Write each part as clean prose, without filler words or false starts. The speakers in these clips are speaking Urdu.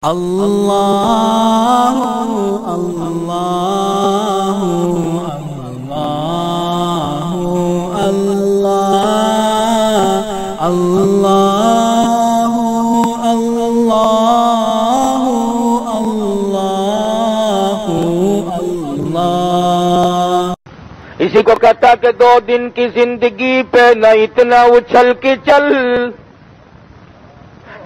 اللہ اللہ اللہ اللہ اللہ اللہ اللہ۔ اسی کو کہتا کہ 2 دن کی زندگی پہ نہ اتنا اچھل کے چل،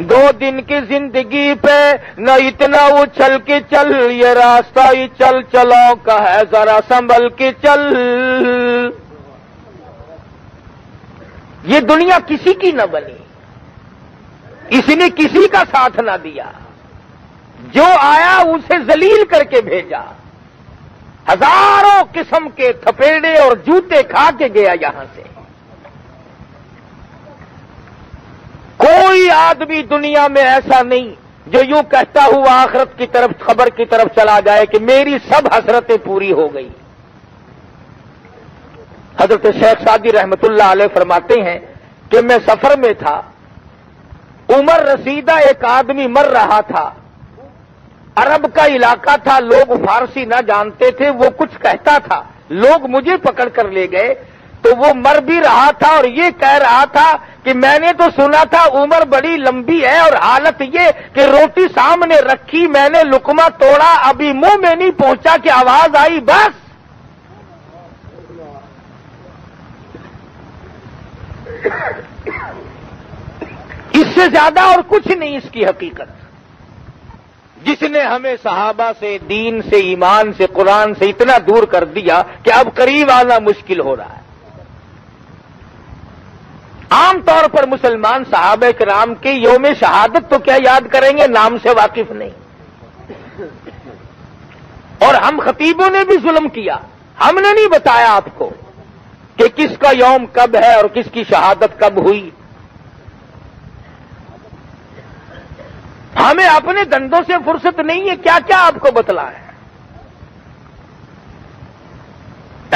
2 دن کی زندگی پہ نہ اتنا اچھل کے چل، یہ راستہ ہی چل چلاؤ کا ہے ذرا سنبھل کے چل۔ یہ دنیا کسی کی نہ بنی، اس نے کسی کا ساتھ نہ دیا، جو آیا اسے ذلیل کر کے بھیجا، ہزاروں قسم کے تھپیڑے اور جوتے کھا کے گیا یہاں سے۔ کوئی آدمی دنیا میں ایسا نہیں جو یوں کہتا ہوا آخرت کی طرف خبر کی طرف چلا جائے کہ میری سب حسرتیں پوری ہو گئی۔ حضرت شیخ سعدی رحمت اللہ علیہ فرماتے ہیں کہ میں سفر میں تھا، عمر رسیدہ ایک آدمی مر رہا تھا، عرب کا علاقہ تھا، لوگ فارسی نہ جانتے تھے، وہ کچھ کہتا تھا، لوگ مجھے پکڑ کر لے گئے تو وہ مر بھی رہا تھا اور یہ کہہ رہا تھا کہ میں نے تو سنا تھا عمر بڑی لمبی ہے، اور حالت یہ کہ روٹی سامنے رکھی، میں نے لقمہ توڑا، ابھی منہ میں نہیں پہنچا کہ آواز آئی بس۔ اس سے زیادہ اور کچھ نہیں اس کی حقیقت، جس نے ہمیں صحابہ سے، دین سے، ایمان سے، قرآن سے اتنا دور کر دیا کہ اب قریب آنا مشکل ہو رہا ہے۔ عام طور پر مسلمان صحابہ کرام کے یوم شہادت تو کیا یاد کریں گے، نام سے واقف نہیں۔ اور ہم خطیبوں نے بھی ظلم کیا، ہم نے نہیں بتایا آپ کو کہ کس کا یوم کب ہے اور کس کی شہادت کب ہوئی۔ ہمیں اپنے دندوں سے فرصت نہیں ہے، کیا کیا آپ کو بتلا ہے۔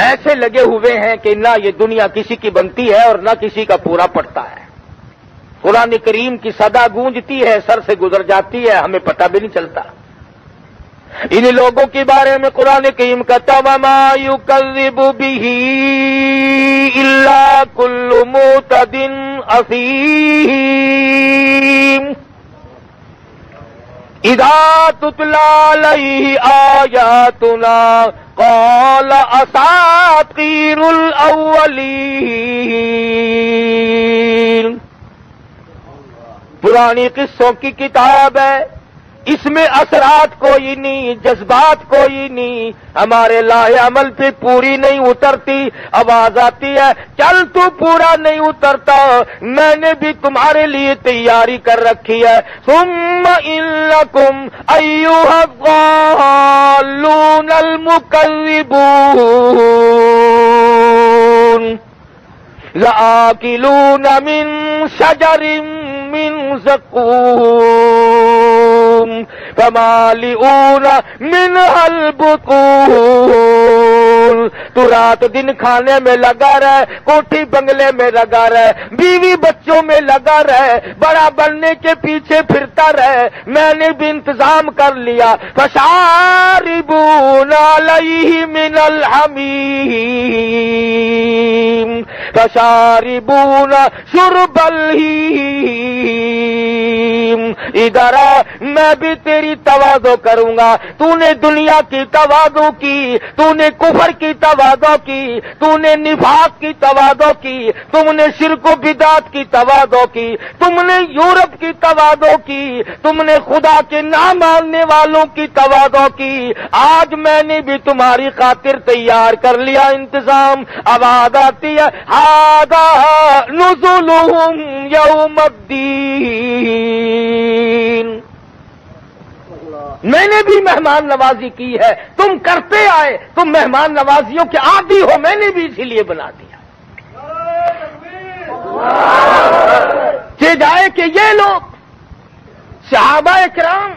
ایسے لگے ہوئے ہیں کہ نہ یہ دنیا کسی کی بنتی ہے اور نہ کسی کا پورا پڑتا ہے۔ قرآن کریم کی صدا گونجتی ہے، سر سے گزر جاتی ہے، ہمیں پتہ بھی نہیں چلتا۔ ان لوگوں کے بارے میں قرآن کریم کہتا وَمَا يُكَذِّبُ بِهِ إِلَّا كُلُّ مُعْتَدٍ أَثِيمٍ اذا تتلى عليه آياتنا قال اساطير الاولين۔ پرانی قصوں کی کتاب ہے، اس میں اثرات کوئی نہیں، جذبات کوئی نہیں، ہمارے لاہ عمل پہ پوری نہیں اترتی۔ آواز آتی ہے چل تو پورا نہیں اترتا، میں نے بھی تمہارے لیے تیاری کر رکھی ہے۔ ثم انکم ایھا الضالون المکذبون لآکلون من شجر من زقوم فمالئون منها البطون۔ تو رات دن کھانے میں لگا رہے، کوٹھی بنگلے میں لگا رہے، بیوی بچوں میں لگا رہے، بڑا بننے کے پیچھے پھرتا رہے، میں نے بھی انتظام کر لیا۔ فشاربون علیہ من الحمیم فشاربون شرب الہیم۔ ادھر میں بھی تیری تواضع کروں گا، تو نے دنیا کی تواضع کی، تو نے کفر کی تواضع کی، تو نے نفاق کی تواضع کی، تم نے شرک و بدعت کی تواضع کی، تم نے یورپ کی تواضع کی، تم نے خدا کے نہ ماننے والوں کی تواضع کی۔ آج میں نے بھی تمہاری خاطر تیار کر لیا انتظام۔ آواز آتی ہے ھذا نزلهم یوم الدین۔ میں نے بھی مہمان نوازی کی ہے، تم کرتے آئے، تم مہمان نوازیوں کے عادی ہو، میں نے بھی اسی لیے بنا دیا۔ کہ جائے کہ یہ لوگ صحابہ کرام،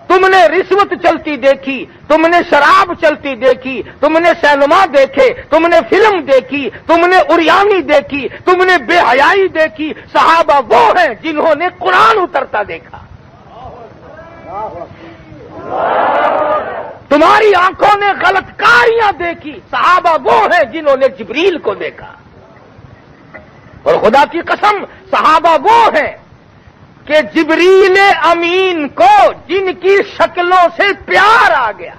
تم نے رشوت چلتی دیکھی، تم نے شراب چلتی دیکھی، تم نے سینما دیکھے، تم نے فلم دیکھی، تم نے اریانی دیکھی، تم نے بے حیائی دیکھی۔ صحابہ وہ ہیں جنہوں نے قرآن اترتا دیکھا۔ تمہاری آنکھوں نے غلط کاریاں دیکھی. صحابہ وہ ہیں جنہوں نے جبریل کو دیکھا. اور خدا کی قسم صحابہ وہ ہیں کہ جبریل امین کو جن کی شکلوں سے پیار آ گیا.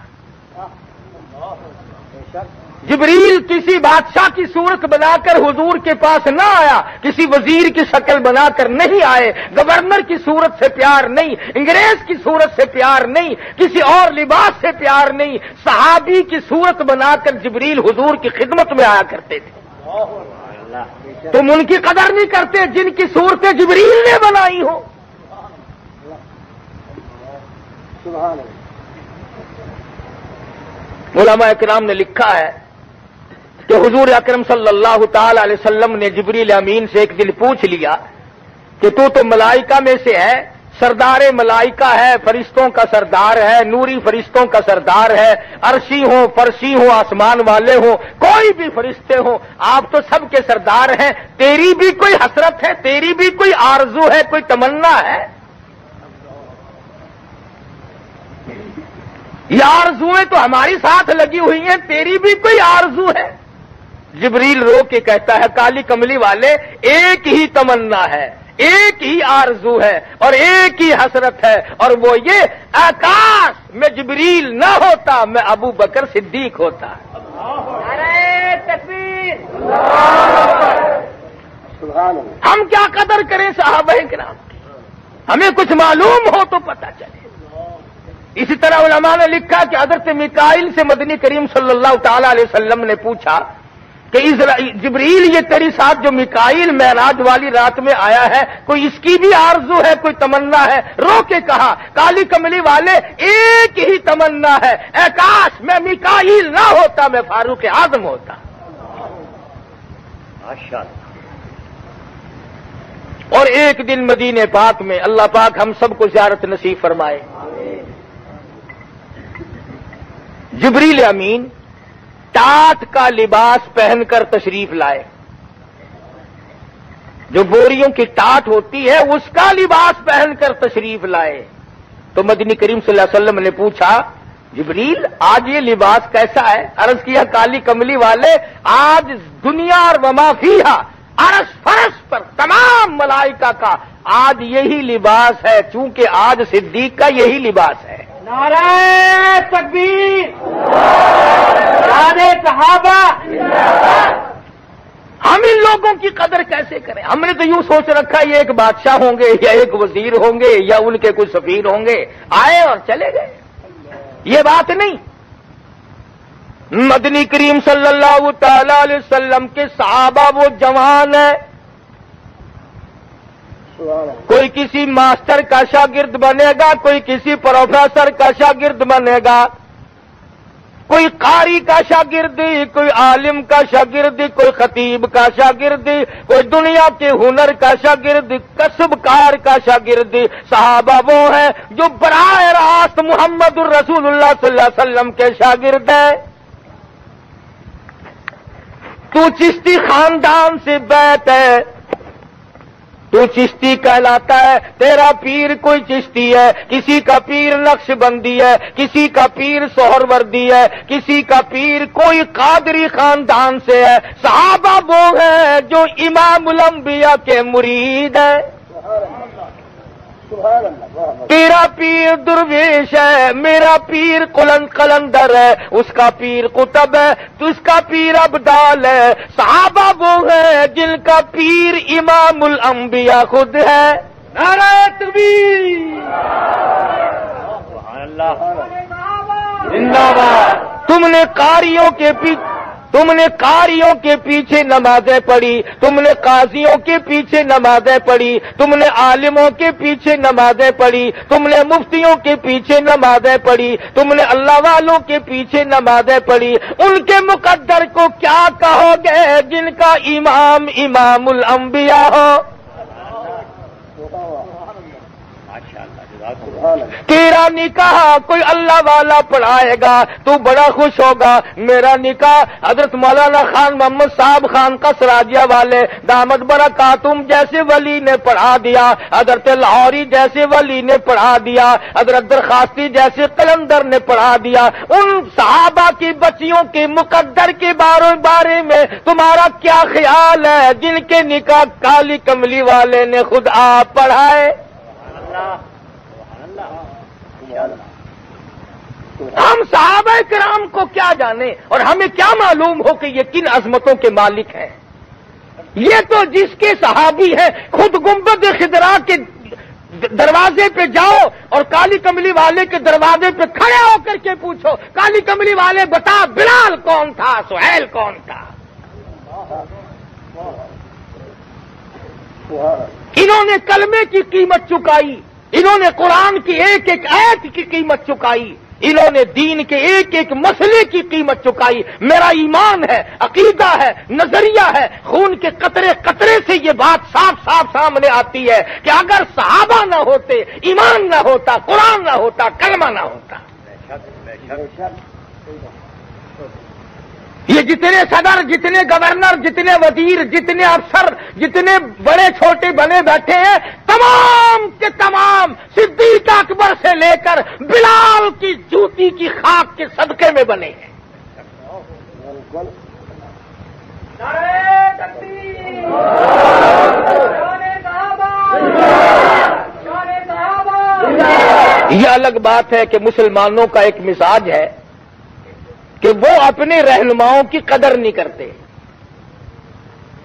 جبریل کسی بادشاہ کی صورت بنا کر حضور کے پاس نہ آیا, کسی وزیر کی شکل بنا کر نہیں آئے, گورنر کی صورت سے پیار نہیں, انگریز کی صورت سے پیار نہیں, کسی اور لباس سے پیار نہیں. صحابی کی صورت بنا کر جبریل حضور کی خدمت میں آیا کرتے تھے. تم ان کی قدر نہیں کرتے جن کی صورتیں جبریل نے بنائی ہو. علماء کرام نے لکھا ہے کہ حضور اکرم صلی اللہ تعالی علیہ وسلم نے جبریل امین سے ایک دن پوچھ لیا کہ تو ملائکہ میں سے ہے, سردار ملائکہ ہے, فرشتوں کا سردار ہے, نوری فرشتوں کا سردار ہے, عرشی ہوں, فرشی ہوں, آسمان والے ہوں, کوئی بھی فرشتے ہوں, آپ تو سب کے سردار ہیں. تیری بھی کوئی حسرت ہے, تیری بھی کوئی آرزو ہے, کوئی تمنا ہے؟ یہ آرزویں تو ہماری ساتھ لگی ہوئی ہیں, تیری بھی کوئی آرزو ہے؟ جبریل رو کے کہتا ہے کالی کملی والے, ایک ہی تمنا ہے, ایک ہی آرزو ہے اور ایک ہی حسرت ہے, اور وہ یہ آکاش میں جبریل نہ ہوتا میں ابو بکر صدیق ہوتا. نعرہ تکبیر. ہم کیا قدر کریں صحابہ کرام کی, ہمیں کچھ معلوم ہو تو پتہ چلے. اسی طرح علماء نے لکھا کہ حضرت میکائیل سے مدنی کریم صلی اللہ تعالی علیہ وسلم نے پوچھا کہ جبریل یہ تیری ساتھ جو میکائیل معراج والی رات میں آیا ہے, کوئی اس کی بھی آرزو ہے, کوئی تمنا ہے؟ رو کے کہا کالی کملی والے, ایک ہی تمنا ہے, اے کاش میں میکائیل نہ ہوتا میں فاروق اعظم ہوتا. اور ایک دن مدینے پاک میں اللہ پاک ہم سب کو زیارت نصیب فرمائے. جبریل امین ٹاٹ کا لباس پہن کر تشریف لائے. جو بوریوں کی ٹاٹ ہوتی ہے اس کا لباس پہن کر تشریف لائے. تو مدنی کریم صلی اللہ علیہ وسلم نے پوچھا جبریل آج یہ لباس کیسا ہے؟ عرض کیا کالی کملی والے, آج دنیا اور وما فیہا, عرش فرش پر تمام ملائکہ کا آج یہی لباس ہے, چونکہ آج صدیق کا یہی لباس ہے. نعرہ تکبیر, نعرہ صحابہ. ہم ان لوگوں کی قدر کیسے کریں؟ ہم نے تو یوں سوچ رکھا یہ ایک بادشاہ ہوں گے یا ایک وزیر ہوں گے یا ان کے کچھ سفیر ہوں گے, آئے اور چلے گئے. یہ بات نہیں. مدنی کریم صلی اللہ تعالی علیہ وسلم کے صحابہ وہ جوان ہیں, کوئی کسی ماسٹر کا شاگرد بنے گا, کوئی کسی پروفیسر کا شاگرد بنے گا, کوئی قاری کا شاگرد, کوئی عالم کا شاگرد, کوئی خطیب کا شاگرد, کوئی دنیا کے ہنر کا شاگرد, کسب کار کا شاگرد. صحابہ وہ ہیں جو براہ راست محمد الرسول اللہ صلی اللہ علیہ وسلم کے شاگرد ہیں. تو چشتی خاندان سے بیت ہے, تو چشتی کہلاتا ہے, تیرا پیر کوئی چشتی ہے, کسی کا پیر نقش بندی ہے, کسی کا پیر سہروردی ہے, کسی کا پیر کوئی قادری خاندان سے ہے. صحابہ وہ ہیں جو امام الانبیاء کے مرید ہیں. تیرا پیر درویش ہے, میرا پیر قلندر ہے, اس کا پیر قطب ہے, تو اس کا پیر ابدال ہے. صحابہ وہ ہیں جن کا پیر امام الانبیاء خود ہے. نعرہ تکبیر, زندہ باد. تم نے قاریوں کے پیچھے نمازیں پڑھی, تم نے قاضیوں کے پیچھے نمازیں پڑھی, تم نے عالموں کے پیچھے نمازیں پڑھی, تم نے مفتیوں کے پیچھے نمازیں پڑھی, تم نے اللہ والوں کے پیچھے نمازیں پڑھی. ان کے مقدر کو کیا کہو گے جن کا امام الانبیاء ہو؟ تیرا نکاح کوئی اللہ والا پڑھائے گا تو بڑا خوش ہوگا. میرا نکاح حضرت مولانا خان محمد صاحب خان کا سراجیہ والے دامت برکاتہم جیسے ولی نے پڑھا دیا, حضرت لاہوری جیسے ولی نے پڑھا دیا, حضرت درخواستی جیسے قلندر نے پڑھا دیا. ان صحابہ کی بچیوں کے مقدر کے بارے میں تمہارا کیا خیال ہے جن کے نکاح کالی کملی والے نے خود آپ پڑھائے؟ ہم صحابہ کرام کو کیا جانے اور ہمیں کیا معلوم ہو کہ یہ کن عظمتوں کے مالک ہیں. یہ تو جس کے صحابی ہیں خود گنبد خضرا کے دروازے پہ جاؤ اور کالی کملی والے کے دروازے پہ کھڑے ہو کر کے پوچھو, کالی کملی والے بتا بلال کون تھا, سہیل کون تھا. انہوں نے کلمے کی قیمت چکائی, انہوں نے قرآن کی ایک ایک آیت کی قیمت چکائی, انہوں نے دین کے ایک ایک مسئلے کی قیمت چکائی. میرا ایمان ہے, عقیدہ ہے, نظریہ ہے, خون کے قطرے قطرے سے یہ بات صاف صاف سامنے آتی ہے کہ اگر صحابہ نہ ہوتے, ایمان نہ ہوتا, قرآن نہ ہوتا, کلمہ نہ ہوتا, یہ جتنے صدر, جتنے گورنر, جتنے وزیر, جتنے افسر, جتنے بڑے چھوٹے بنے بیٹھے ہیں, تمام کے تمام صدیق اکبر سے لے کر بلال کی جوتی کی خاک کے صدقے میں بنے ہیں. یہ الگ بات ہے کہ مسلمانوں کا ایک مزاج ہے کہ وہ اپنے رہنماؤں کی قدر نہیں کرتے,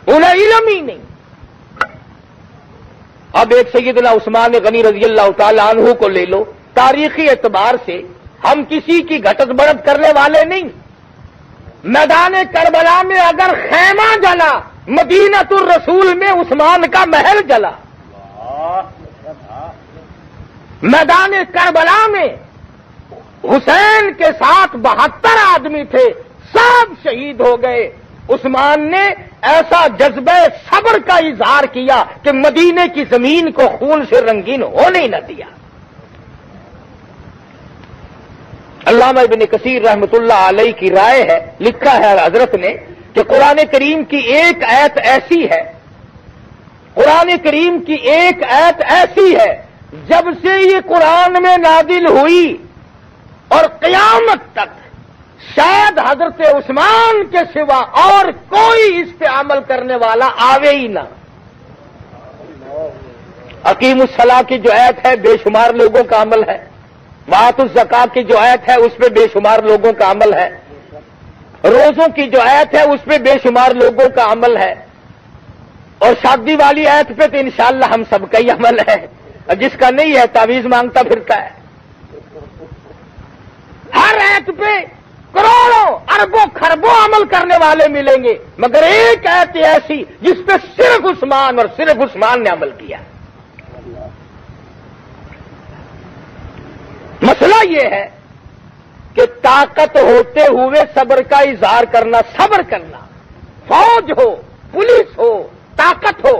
انہیں علم ہی نہیں. اب ایک سیدنا عثمان غنی رضی اللہ تعالی عنہ کو لے لو, تاریخی اعتبار سے ہم کسی کی گھٹت بڑھت کرنے والے نہیں. میدان کربلا میں اگر خیمہ جلا, مدینۃ الرسول میں عثمان کا محل جلا. میدان کربلا میں حسین کے ساتھ 72 آدمی تھے, سب شہید ہو گئے. عثمان نے ایسا جذبہ صبر کا اظہار کیا کہ مدینے کی زمین کو خون سے رنگین ہونے نہ دیا. علامہ ابن کثیر رحمۃ اللہ علیہ کی رائے ہے, لکھا ہے حضرت نے کہ قرآن کریم کی ایک آیت ایسی ہے, قرآن کریم کی ایک آیت ایسی ہے جب سے یہ قرآن میں نازل ہوئی اور قیامت تک شاید حضرت عثمان کے سوا اور کوئی اس پہ عمل کرنے والا آوے ہی نہ. اقیم الصلاۃ کی جو آیت ہے بے شمار لوگوں کا عمل ہے, وآتوا الزکاۃ کی جو آیت ہے اس پہ بے شمار لوگوں کا عمل ہے, روزوں کی جو آیت ہے اس پہ بے شمار لوگوں کا عمل ہے, اور شادی والی آیت پہ تو انشاءاللہ ہم سب کا ہی عمل ہے, جس کا نہیں ہے تعویذ مانگتا پھرتا ہے. ہر ایت پہ کروڑوں اربوں خربوں عمل کرنے والے ملیں گے, مگر ایک ایت ایسی جس پہ صرف عثمان اور صرف عثمان نے عمل کیا. مسئلہ یہ ہے کہ طاقت ہوتے ہوئے صبر کا اظہار کرنا, صبر کرنا. فوج ہو, پولیس ہو, طاقت ہو.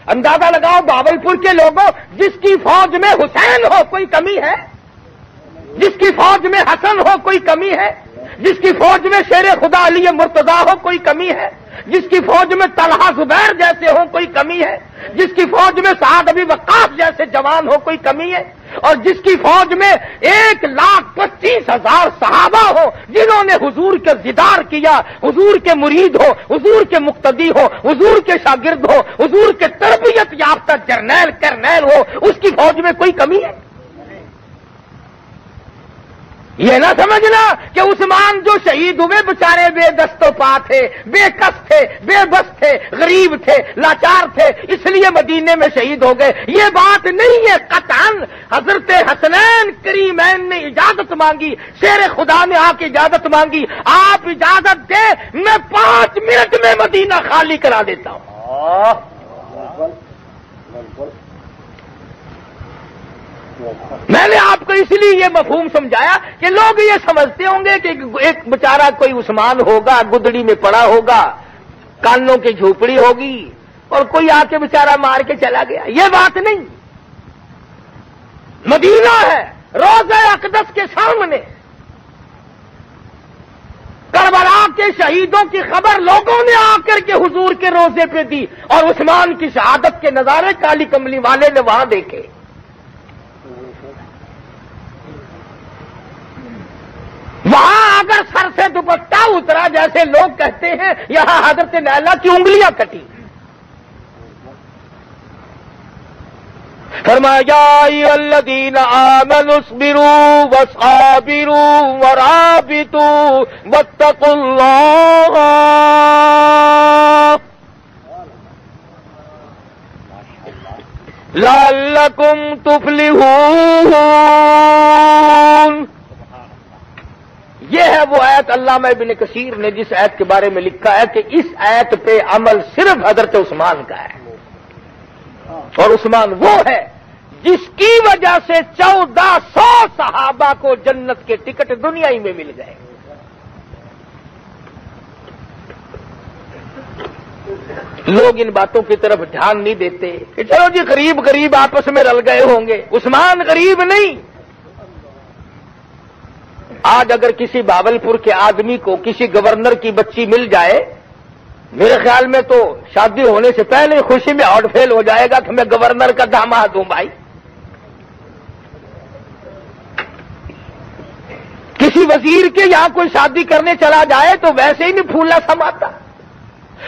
اندازہ لگاؤ بہاولپور کے لوگوں, جس کی فوج میں حسین ہو کوئی کمی ہے, جس کی فوج میں حسن ہو کوئی کمی ہے, جس کی فوج میں شیر خدا علی مرتضی ہو کوئی کمی ہے, جس کی فوج میں طلحہ زبیر جیسے ہو کوئی کمی ہے, جس کی فوج میں سعد ابی وقاص جیسے جوان ہو کوئی کمی ہے, اور جس کی فوج میں 1,25,000 صحابہ ہو جنہوں نے حضور کے دیدار کیا, حضور کے مرید ہو, حضور کے مقتدی ہو, حضور کے شاگرد ہو, حضور کے تربیت یافتہ جرنیل کرنیل ہو, اس کی فوج میں کوئی کمی ہے؟ یہ نہ سمجھنا کہ عثمان جو شہید ہوئے بچارے بے دست و پا تھے, بے کس تھے, بے بس تھے, غریب تھے, لاچار تھے, اس لیے مدینے میں شہید ہو گئے. یہ بات نہیں ہے قطعاً. حضرت حسنین کریمین نے اجازت مانگی, شیر خدا نے آ کے اجازت مانگی, آپ اجازت دے میں 5 منٹ میں مدینہ خالی کرا دیتا ہوں. میں نے آپ کو اس لیے یہ مفہوم سمجھایا کہ لوگ یہ سمجھتے ہوں گے کہ ایک بیچارہ کوئی عثمان ہوگا, گدڑی میں پڑا ہوگا, کانوں کی جھوپڑی ہوگی, اور کوئی آ کے بیچارہ مار کے چلا گیا. یہ بات نہیں. مدینہ ہے، روضہ اقدس کے سامنے کربلا کے شہیدوں کی خبر لوگوں نے آ کر کے حضور کے روضے پہ دی، اور عثمان کی شہادت کے نظارے کالی کملی والے نے وہاں دیکھے۔ وہاں اگر سر سے دوپٹہ اترا، جیسے لوگ کہتے ہیں یہاں حضرت لیلا کی انگلیاں کٹی۔ فرمایا یا ایھا الذین آمنوا اصبروا وصابروا ورابطوا واتقوا اللہ لعلکم تفلحون۔ یہ ہے وہ آیت علامہ ابن کثیر نے جس آیت کے بارے میں لکھا ہے کہ اس آیت پہ عمل صرف حضرت عثمان کا ہے، اور عثمان وہ ہے جس کی وجہ سے 1400 صحابہ کو جنت کے ٹکٹ دنیا ہی میں مل گئے۔ لوگ ان باتوں کی طرف دھیان نہیں دیتے کہ چلو جی غریب غریب آپس میں رل گئے ہوں گے، عثمان غریب نہیں۔ آج اگر کسی باولپور کے آدمی کو کسی گورنر کی بچی مل جائے، میرے خیال میں تو شادی ہونے سے پہلے خوشی میں آؤٹ فیل ہو جائے گا کہ میں گورنر کا داماد ہوں۔ بھائی کسی وزیر کے یہاں کوئی شادی کرنے چلا جائے تو ویسے ہی نہیں پھولا سماتا۔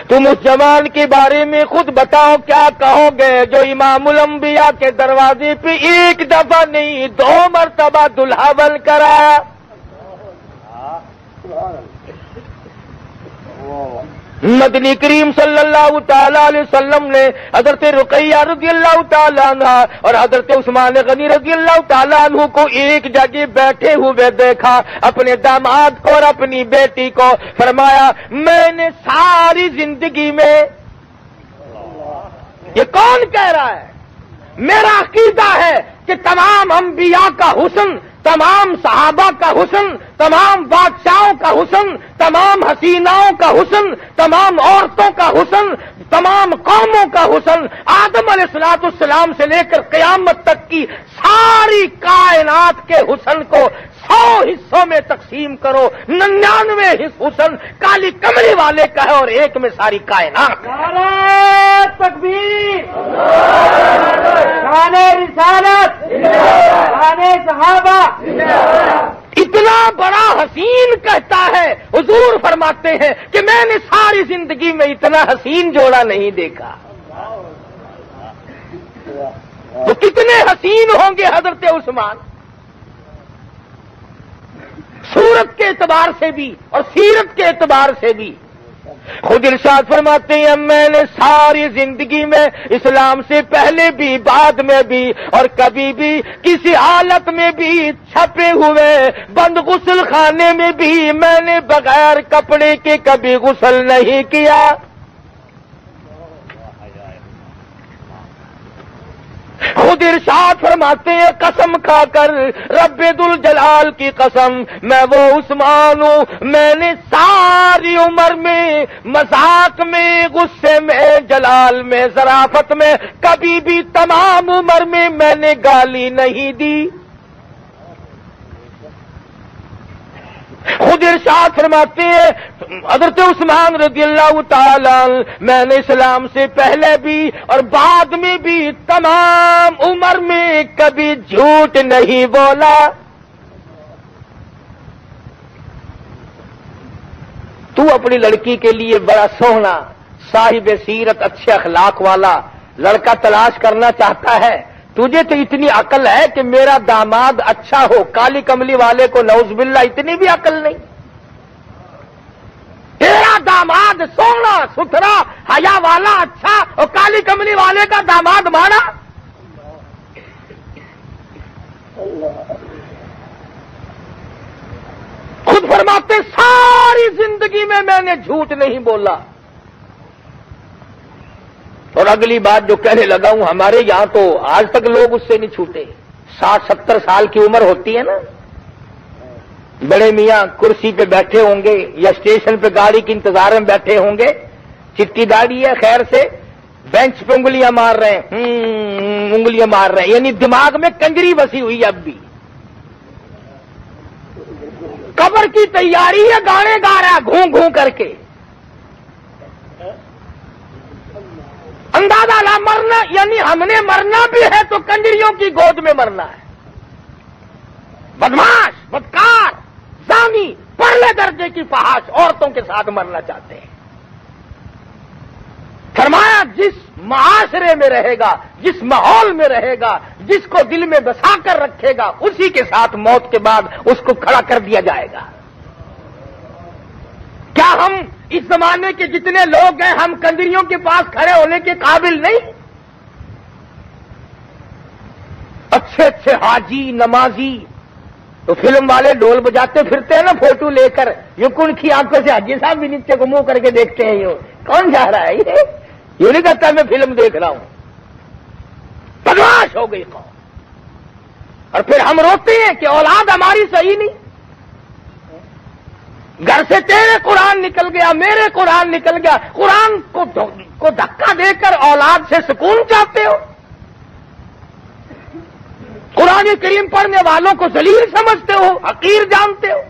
تم اس جوان کے بارے میں خود بتاؤ کیا کہو گے جو امام الانبیاء کے دروازے پہ ایک دفعہ نہیں 2 مرتبہ دلہا بن کر آیا۔ مدنی کریم صلی اللہ تعالی علیہ وسلم نے حضرت رقیہ رضی اللہ تعالی عنہ اور حضرت عثمان غنی رضی اللہ تعالی عنہ کو ایک جگہ بیٹھے ہوئے دیکھا، اپنے داماد کو اور اپنی بیٹی کو۔ فرمایا میں نے ساری زندگی میں، یہ کون کہہ رہا ہے؟ میرا عقیدہ ہے کہ تمام انبیاء کا حسن، تمام صحابہ کا حسن، تمام بادشاہوں کا حسن، تمام حسیناؤں کا حسن، تمام عورتوں کا حسن، تمام قوموں کا حسن، آدم علیہ الصلوۃ والسلام سے لے کر قیامت تک کی ساری کائنات کے حسن کو 100 حصوں میں تقسیم کرو، 99 حسن کالی کملی والے کا ہے اور ایک میں ساری کائنات۔ نعرہ تکبیر، شان رسالت، شان صحابہ۔ اتنا بڑا حسین کہتا ہے، حضور فرماتے ہیں کہ میں نے ساری زندگی میں اتنا حسین جوڑا نہیں دیکھا۔ تو کتنے حسین ہوں گے حضرت عثمان، صورت کے اعتبار سے بھی اور سیرت کے اعتبار سے بھی۔ خود ارشاد فرماتے ہیں میں نے ساری زندگی میں اسلام سے پہلے بھی بعد میں بھی اور کبھی بھی کسی حالت میں بھی چھپے ہوئے بند غسل خانے میں بھی میں نے بغیر کپڑے کے کبھی غسل نہیں کیا۔ خود ارشاد فرماتے ہیں قسم کھا کر رب ذوالجلال کی قسم میں وہ عثمان ہوں، میں نے ساری عمر میں مذاق میں، غصے میں، جلال میں، ظرافت میں کبھی بھی تمام عمر میں نے گالی نہیں دی۔ خود ارشاد فرماتے ہیں حضرت عثمان رضی اللہ تعالی عنہ میں نے اسلام سے پہلے بھی اور بعد میں بھی تمام عمر میں کبھی جھوٹ نہیں بولا۔ تو اپنی لڑکی کے لیے بڑا سوہنا، صاحب سیرت، اچھے اخلاق والا لڑکا تلاش کرنا چاہتا ہے، تجھے تو اتنی عقل ہے کہ میرا داماد اچھا ہو، کالی کملی والے کو نعوذ باللہ اتنی بھی عقل نہیں۔ تیرا داماد سونا ستھرا حیا والا اچھا اور کالی کملی والے کا داماد مانا۔ خود فرماتے ساری زندگی میں نے جھوٹ نہیں بولا۔ اور اگلی بات جو کہنے لگا ہوں، ہمارے یہاں تو آج تک لوگ اس سے نہیں چھوٹے۔ 60-70 سال کی عمر ہوتی ہے نا، بڑے میاں کرسی پہ بیٹھے ہوں گے یا اسٹیشن پہ گاڑی کے انتظار میں بیٹھے ہوں گے، چٹی داڑھی ہے خیر سے، بینچ پہ انگلیاں مار رہے ہیں، انگلیاں مار رہے ہیں، یعنی دماغ میں کنجری بسی ہوئی ہے اب بھی. قبر کی تیاری ہے، گانے گا رہا ہے گھوں گھوں کر کے. اندازہ لا، مرنا یعنی ہم نے مرنا بھی ہے تو کنجریوں کی گود میں مرنا ہے. بدماش، بدکار، زانی، پرلے درجے کی فحاش عورتوں کے ساتھ مرنا چاہتے ہیں. فرمایا جس معاشرے میں رہے گا، جس ماحول میں رہے گا، جس کو دل میں بسا کر رکھے گا، اسی کے ساتھ موت کے بعد اس کو کھڑا کر دیا جائے گا. کیا ہم اس زمانے کے جتنے لوگ ہیں ہم کنجریوں کے پاس کھڑے ہونے کے قابل نہیں؟ اچھے اچھے حاجی نمازی تو فلم والے ڈول بجاتے پھرتے ہیں نا فوٹو لے کر، یوں کن کی آنکھوں سے حاجی صاحب بھی نیچے کو منہ کر کے دیکھتے ہیں. یوں کون جا رہا ہے یہ نہیں کہتا میں فلم دیکھ رہا ہوں. بدماش ہو گئی قوم. اور پھر ہم روتے ہیں کہ اولاد ہماری صحیح نہیں. گھر سے تیرے قرآن نکل گیا، میرے قرآن نکل گیا، قرآن کو دھکا دے کر اولاد سے سکون چاہتے ہو. قرآن کریم پڑھنے والوں کو ذلیل سمجھتے ہو، حقیر جانتے ہو.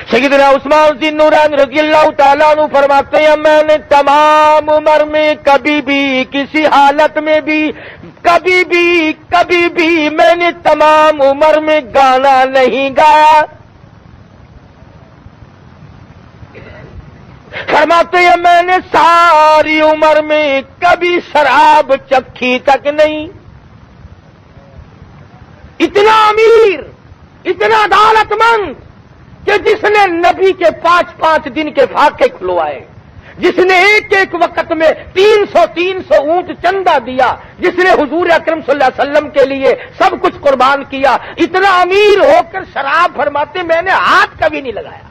سیدنا عثمان ذی النورین رضی اللہ تعالیٰ عنہ فرماتے ہیں میں نے تمام عمر میں کبھی بھی کسی حالت میں بھی کبھی بھی میں نے تمام عمر میں گانا نہیں گایا. فرماتے ہیں میں نے ساری عمر میں کبھی شراب چکھی تک نہیں. اتنا امیر، اتنا دولت مند کہ جس نے نبی کے 5 دن کے فاقے کھلوائے، جس نے ایک ایک وقت میں 300 اونٹ چندہ دیا، جس نے حضور اکرم صلی اللہ علیہ وسلم کے لیے سب کچھ قربان کیا، اتنا امیر ہو کر شراب فرماتے میں نے ہاتھ کبھی نہیں لگایا.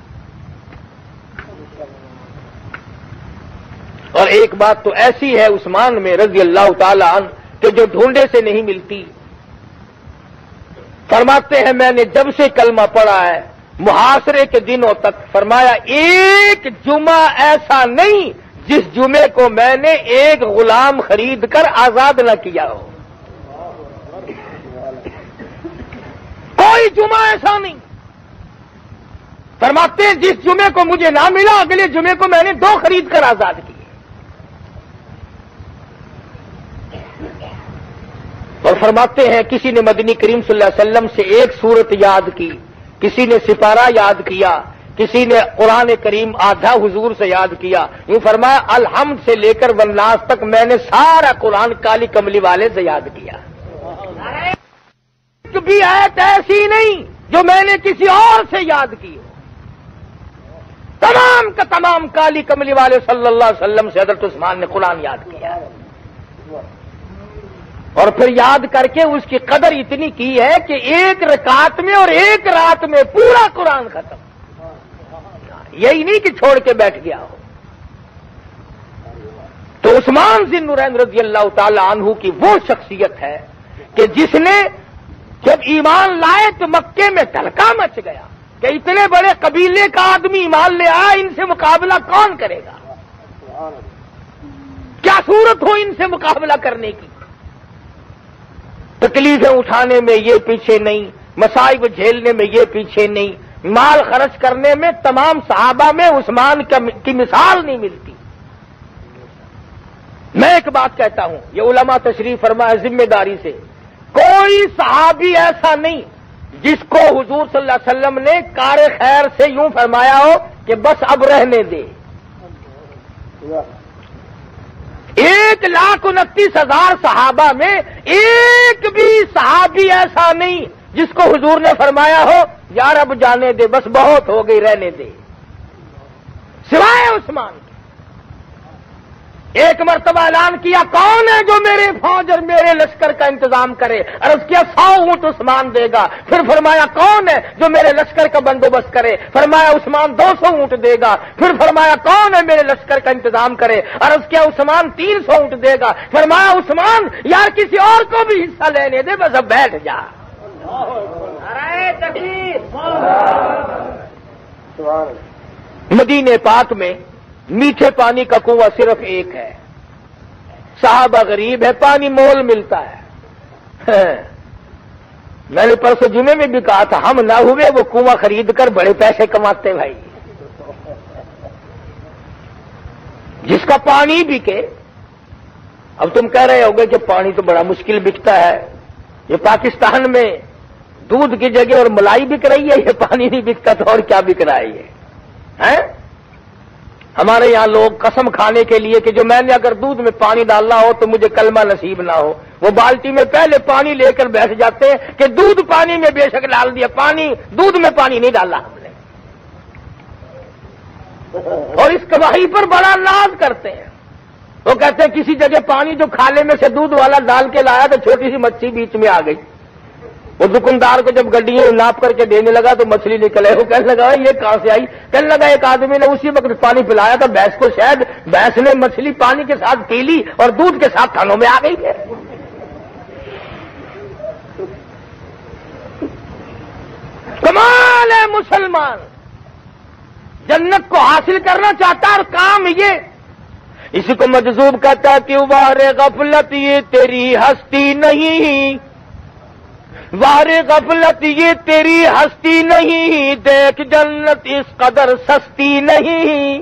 اور ایک بات تو ایسی ہے عثمان میں رضی اللہ تعالی عنہ کہ جو ڈھونڈے سے نہیں ملتی. فرماتے ہیں میں نے جب سے کلمہ پڑھا ہے محاصرے کے دنوں تک، فرمایا ایک جمعہ ایسا نہیں جس جمعے کو میں نے ایک غلام خرید کر آزاد نہ کیا ہو. کوئی جمعہ ایسا نہیں. فرماتے ہیں جس جمعے کو مجھے نہ ملا اگلے جمعے کو میں نے 2 خرید کر آزاد کیے. اور فرماتے ہیں کسی نے مدنی کریم صلی اللہ علیہ وسلم سے ایک سورت یاد کی، کسی نے سپارہ یاد کیا، کسی نے قرآن کریم آدھا حضور سے یاد کیا. یوں فرمایا الحمد سے لے کر والناس تک میں نے سارا قرآن کالی کملی والے سے یاد کیا. بھی آیت ایسی نہیں جو میں نے کسی اور سے یاد کی ہو. تمام کا تمام کالی کملی والے صلی اللہ علیہ وسلم سے حضرت عثمان نے قرآن یاد کیا. اور پھر یاد کر کے اس کی قدر اتنی کی ہے کہ ایک رکعت میں اور ایک رات میں پورا قرآن ختم. یہی نہیں کہ چھوڑ کے بیٹھ گیا ہو. تو عثمان ذی النورین رضی اللہ تعالی عنہ کی وہ شخصیت ہے کہ جس نے جب ایمان لائے تو مکے میں دھلکا مچ گیا کہ اتنے بڑے قبیلے کا آدمی ایمان لے آیا، ان سے مقابلہ کون کرے گا؟ کیا صورت ہو ان سے مقابلہ کرنے کی؟ تکلیفیں اٹھانے میں یہ پیچھے نہیں، مصائب جھیلنے میں یہ پیچھے نہیں، مال خرچ کرنے میں تمام صحابہ میں عثمان کی مثال نہیں ملتی. میں ایک بات کہتا ہوں، یہ علماء تشریف فرمائے ذمہ داری سے، کوئی صحابی ایسا نہیں جس کو حضور صلی اللہ علیہ وسلم نے کار خیر سے یوں فرمایا ہو کہ بس اب رہنے دے. 1,29,000 صحابہ میں ایک بھی صحابی ایسا نہیں جس کو حضور نے فرمایا ہو یار اب جانے دے، بس بہت ہو گئی رہنے دے، سوائے عثمان کے. ایک مرتبہ اعلان کیا کون ہے جو میرے فوج اور میرے لشکر کا انتظام کرے؟ عرض کیا 100 اونٹ عثمان دے گا. پھر فرمایا کون ہے جو میرے لشکر کا بندوبست کرے؟ فرمایا عثمان 200 اونٹ دے گا. پھر فرمایا کون ہے میرے لشکر کا انتظام کرے؟ عرض کیا عثمان 300 اونٹ دے گا. فرمایا عثمان یار کسی اور کو بھی حصہ لینے دے، بس اب بیٹھ جا. مدینے پاک میں میٹھے پانی کا کنواں صرف ایک ہے، صحابہ غریب ہے، پانی مول ملتا ہے۔ میں نے پرسوں جمعے میں بھی کہا تھا، ہم نہ ہوئے وہ کنواں خرید کر بڑے پیسے کماتے بھائی، جس کا پانی بکے۔ اب تم کہہ رہے ہوگے کہ پانی تو بڑا مشکل بکتا ہے، یہ پاکستان میں دودھ کی جگہ اور ملائی بک رہی ہے، یہ پانی نہیں بکتا تو اور کیا بک رہا ہے یہ؟ ہمارے یہاں لوگ قسم کھانے کے لیے کہ جو میں نے اگر دودھ میں پانی ڈالنا ہو تو مجھے کلمہ نصیب نہ ہو، وہ بالٹی میں پہلے پانی لے کر بیٹھ جاتے ہیں کہ دودھ پانی میں بے شک ڈال دیا، پانی دودھ میں پانی نہیں ڈالا ہم نے، اور اس گواہی پر بڑا ناز کرتے ہیں۔ وہ کہتے ہیں کسی جگہ پانی جو کھالے میں سے دودھ والا ڈال کے لایا تو چھوٹی سی مچھلی بیچ میں آ گئی، وہ دکاندار کو جب گڈیوں ناپ کر کے دینے لگا تو مچھلی نکل آئی، وہ کہنے لگا یہ کہاں سے آئی؟ کہنے لگا ایک آدمی نے اسی وقت پانی پلایا تھا بھینس کو، شاید بھینس نے مچھلی پانی کے ساتھ پی لی اور دودھ کے ساتھ کھانوں میں آ گئی ہے۔ کمال ہے مسلمان، جنت کو حاصل کرنا چاہتا ہے اور کام یہ، اسی کو مجذوب کہتا ہے کہ وار غفلت یہ تیری ہستی نہیں، وار غفلت یہ تیری ہستی نہیں، دیکھ جنت اس قدر سستی نہیں،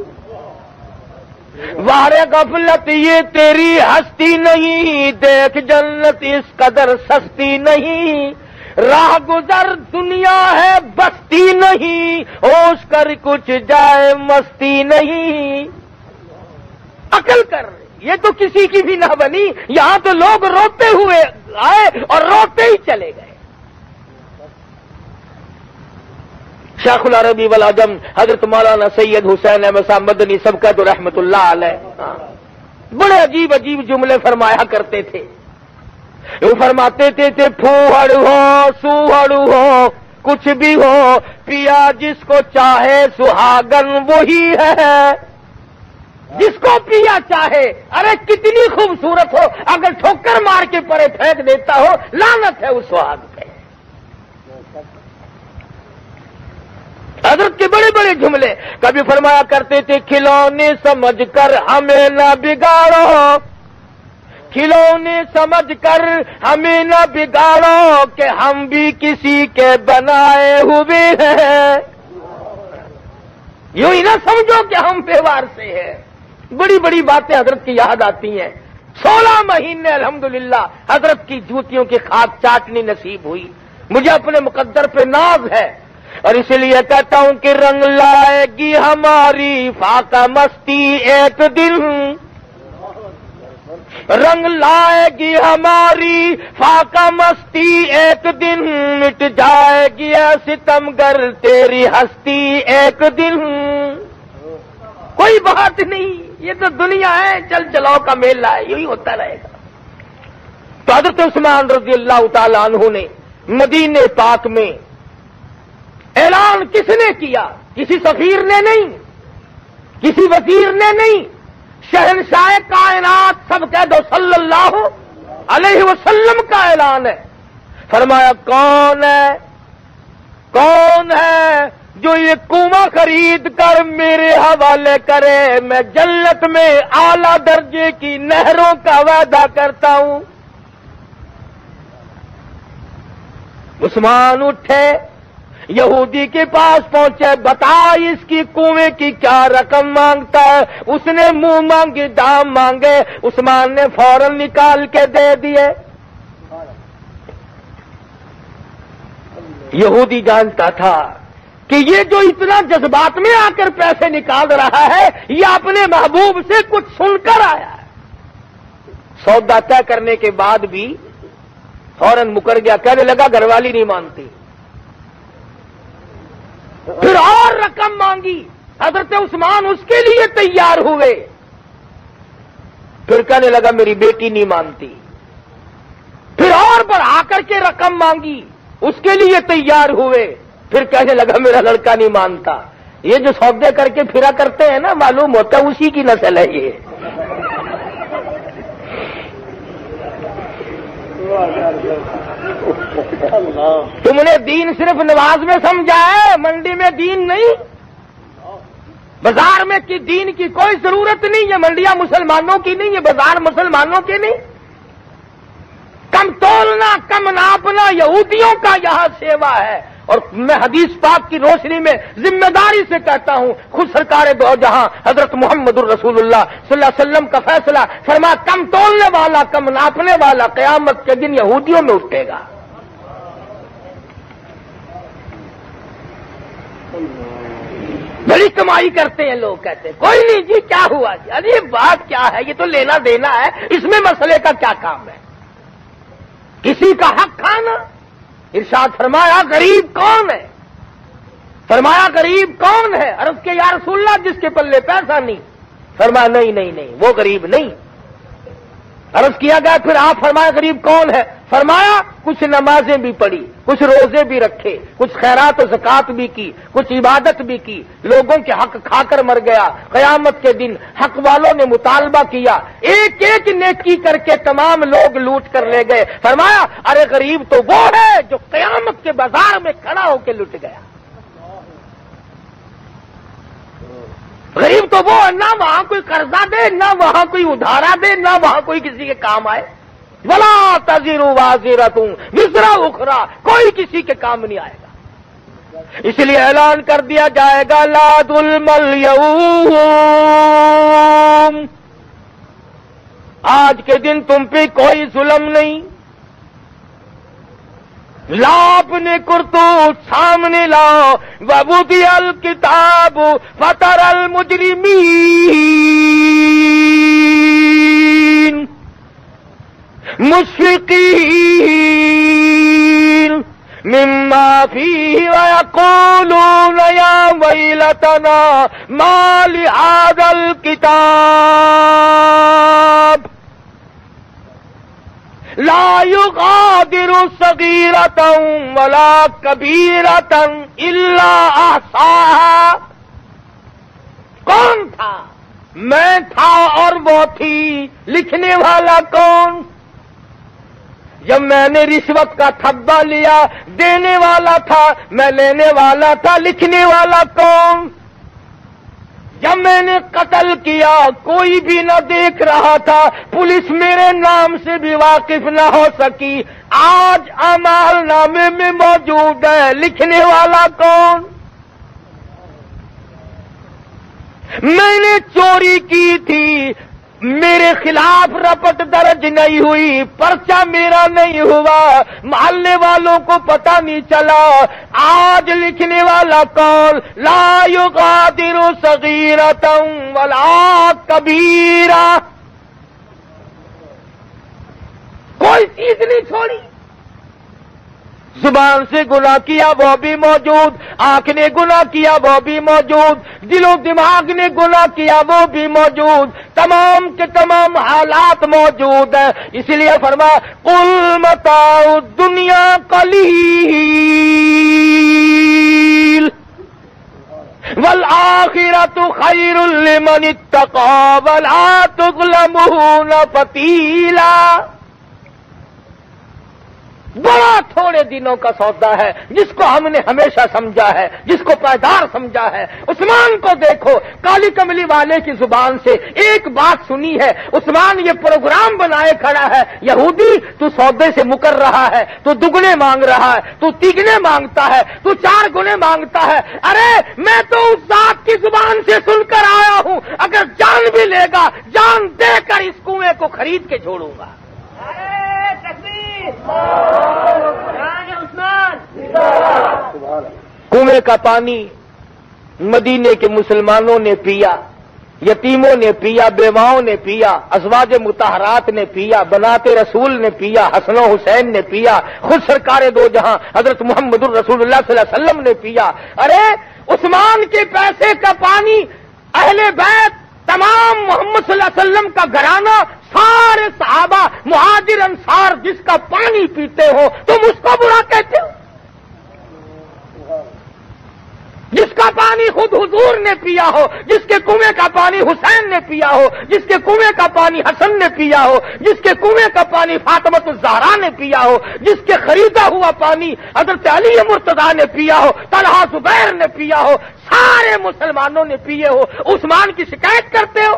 وار غفلت یہ تیری ہستی نہیں، دیکھ جنت اس قدر سستی نہیں، راہ گزر دنیا ہے بستی نہیں، ہوش کر کچھ جائے مستی نہیں۔ عقل کر، یہ تو کسی کی بھی نہ بنی، یہاں تو لوگ روتے ہوئے آئے اور روتے ہی چلے گئے۔ شیخ العربی والعجم حضرت مولانا سید حسین احمد صاحب مدنی سبقت رحمت اللہ علیہ بڑے عجیب عجیب جملے فرمایا کرتے تھے۔ وہ فرماتے تھے پھوہڑ ہو سوہڑ ہو کچھ بھی ہو، پیا جس کو چاہے سہاگن وہی ہے، جس کو پیا چاہے، ارے کتنی خوبصورت ہو، اگر ٹھوکر مار کے پرے پھینک دیتا ہو لعنت ہے اس سہاگ پہ۔ حضرت کے بڑے بڑے جملے کبھی فرمایا کرتے تھے کھلونے سمجھ کر ہمیں نہ بگاڑو، کھلونے سمجھ کر ہمیں نہ بگاڑو کہ ہم بھی کسی کے بنائے ہوئے ہیں، یوں ہی نہ سمجھو کہ ہم بیوار سے ہیں۔ بڑی بڑی باتیں حضرت کی یاد آتی ہیں۔ 16 مہینے الحمدللہ حضرت کی جوتیوں کی خاک چاٹنی نصیب ہوئی، مجھے اپنے مقدر پہ ناز ہے، اور اسی لیے کہتا ہوں کہ رنگ لائے گی ہماری فاقہ مستی ایک دن، رنگ لائے گی ہماری فاقہ مستی ایک دن، مٹ جائے گی ستمگر تیری ہستی ایک دن۔ کوئی بات نہیں، یہ تو دنیا ہے، چل چلاؤ کا میلہ ہے، یہی ہوتا رہے گا۔ تو حضرت عثمان رضی اللہ تعالی عنہ نے مدینے پاک میں اعلان کس نے کیا؟ کسی سفیر نے نہیں، کسی وزیر نے نہیں، شہنشاہ کائنات سب کہہ دو صلی اللہ علیہ وسلم کا اعلان ہے۔ فرمایا کون ہے، کون ہے جو یہ کنواں خرید کر میرے حوالے کرے، میں جنت میں اعلی درجے کی نہروں کا وعدہ کرتا ہوں۔ عثمان اٹھے، یہودی کے پاس پہنچے، بتا اس کی کنویں کی کیا رقم مانگتا ہے؟ اس نے منہ مانگی دام مانگے، عثمان نے فوراً نکال کے دے دیے۔ یہودی جانتا تھا کہ یہ جو اتنا جذبات میں آ کر پیسے نکال رہا ہے یہ اپنے محبوب سے کچھ سن کر آیا ہے۔ سودا طے کرنے کے بعد بھی فوراً مکر گیا، کہنے لگا گھر والی نہیں مانتی، پھر اور رقم مانگی، حضرت عثمان اس کے لیے تیار ہوئے، پھر کہنے لگا میری بیٹی نہیں مانتی، پھر اور بڑھا کر کے رقم مانگی، اس کے لیے تیار ہوئے، پھر کہنے لگا میرا لڑکا نہیں مانتا۔ یہ جو سودے کر کے پھرا کرتے ہیں نا، معلوم ہوتا ہے اسی کی نسل ہے یہ۔ تم نے دین صرف نماز میں سمجھا ہے، منڈی میں دین نہیں۔ بازار میں کی دین کی کوئی ضرورت نہیں، یہ منڈیاں مسلمانوں کی نہیں، یہ بازار مسلمانوں کے نہیں. کم تولنا کم ناپنا یہودیوں کا یہاں سیوا ہے. اور میں حدیث پاک کی روشنی میں ذمہ داری سے کہتا ہوں، خود سرکار دو جہاں حضرت محمد الرسول اللہ صلی اللہ علیہ وسلم کا فیصلہ فرما، کم تولنے والا کم ناپنے والا قیامت کے دن یہودیوں میں اٹھے گا. بڑی کمائی کرتے ہیں لوگ، کہتے ہیں کوئی نہیں جی کیا ہوا جی، ارے بات کیا ہے، یہ تو لینا دینا ہے، اس میں مسئلے کا کیا کام ہے؟ کسی کا حق کھانا. ارشاد فرمایا غریب کون ہے؟ فرمایا غریب کون ہے؟ عرض کے یا رسول اللہ جس کے پلے پیسہ نہیں. فرمایا نہیں وہ غریب نہیں. عرض کیا گیا پھر آپ فرمایا غریب کون ہے؟ فرمایا کچھ نمازیں بھی پڑھی، کچھ روزے بھی رکھے، کچھ خیرات و زکات بھی کی، کچھ عبادت بھی کی، لوگوں کے حق کھا کر مر گیا. قیامت کے دن حق والوں نے مطالبہ کیا، ایک ایک نیکی کر کے تمام لوگ لوٹ کر لے گئے. فرمایا ارے غریب تو وہ ہے جو قیامت کے بازار میں کھڑا ہو کے لٹ گیا. غریب تو وہ نہ وہاں کوئی قرضہ دے، نہ وہاں کوئی ادھارا دے، نہ وہاں کوئی کسی کے کام آئے. ولا تزر وازرۃ وزر اخرى، کوئی کسی کے کام نہیں آئے گا. اس لیے اعلان کر دیا جائے گا لا ظلم اليوم، آج کے دن تم پہ کوئی ظلم نہیں. لا اپنے کرتوت سامنے لاؤ. ووضع الکتاب فتر المجرمین مشفقین مما فیہ ویقولون یا ویلتنا ما لہذا الکتاب لا یغادر صغیرۃ ولا کبیرۃ الا احصاها. کون تھا؟ میں تھا اور وہ تھی. لکھنے والا کون؟ جب میں نے رشوت کا تھبا لیا دینے والا تھا، میں لینے والا تھا. لکھنے والا کون؟ جب میں نے قتل کیا کوئی بھی نہ دیکھ رہا تھا، پولیس میرے نام سے بھی واقف نہ ہو سکی. آج اعمال نامے میں موجود ہے. لکھنے والا کون؟ میں نے چوری کی تھی، میرے خلاف رپٹ درج نہیں ہوئی، پرچہ میرا نہیں ہوا، محلے والوں کو پتہ نہیں چلا. آج لکھنے والا کون؟ لا یغادر صغیرۃ ولا کبیرہ، کوئی چیز نہیں چھوڑی. زبان سے گناہ کیا وہ بھی موجود، آنکھ نے گناہ کیا وہ بھی موجود، دل و دماغ نے گناہ کیا وہ بھی موجود، تمام کے تمام حالات موجود ہیں. اس لیے فرمایا قل متاع الدنیا قلیل والآخرۃ خیر لمن اتقى ولا تظلمون فتیلا. بڑا تھوڑے دنوں کا سودا ہے جس کو ہم نے ہمیشہ سمجھا ہے، جس کو پائیدار سمجھا ہے. عثمان کو دیکھو، کالی کملی والے کی زبان سے ایک بات سنی ہے. عثمان یہ پروگرام بنائے کھڑا ہے، یہودی تو سودے سے مکر رہا ہے، تو دگنے مانگ رہا ہے، تو تیگنے مانگتا ہے، تو 4 گنے مانگتا ہے. ارے میں تو اس ذات کی زبان سے سن کر آیا ہوں، اگر جان بھی لے گا جان دے کر اس کنویں کو خرید کے چھوڑوں گا. کنویں کا پانی مدینے کے مسلمانوں نے پیا، یتیموں نے پیا، بیواؤں نے پیا، ازواج مطہرات نے پیا، بنات رسول نے پیا، حسن و حسین نے پیا، خود سرکار دو جہاں حضرت محمد الرسول اللہ صلی اللہ علیہ وسلم نے پیا. ارے عثمان کے پیسے کا پانی اہل بیت، تمام محمد صلی اللہ علیہ وسلم کا گھرانہ، سارے صحابہ مہاجر انصار جس کا پانی پیتے ہو تم اس کو برا کہتے ہو؟ جس کا پانی خود حضور نے پیا ہو، جس کے کنویں کا پانی حسین نے پیا ہو، جس کے کنویں کا پانی حسن نے پیا ہو، جس کے کنویں کا پانی فاطمۃ الزہرا نے پیا ہو، جس کے خریدا ہوا پانی حضرت علی مرتضیٰ نے پیا ہو، طلحہ زبیر نے پیا ہو، سارے مسلمانوں نے پیے ہو، عثمان کی شکایت کرتے ہو؟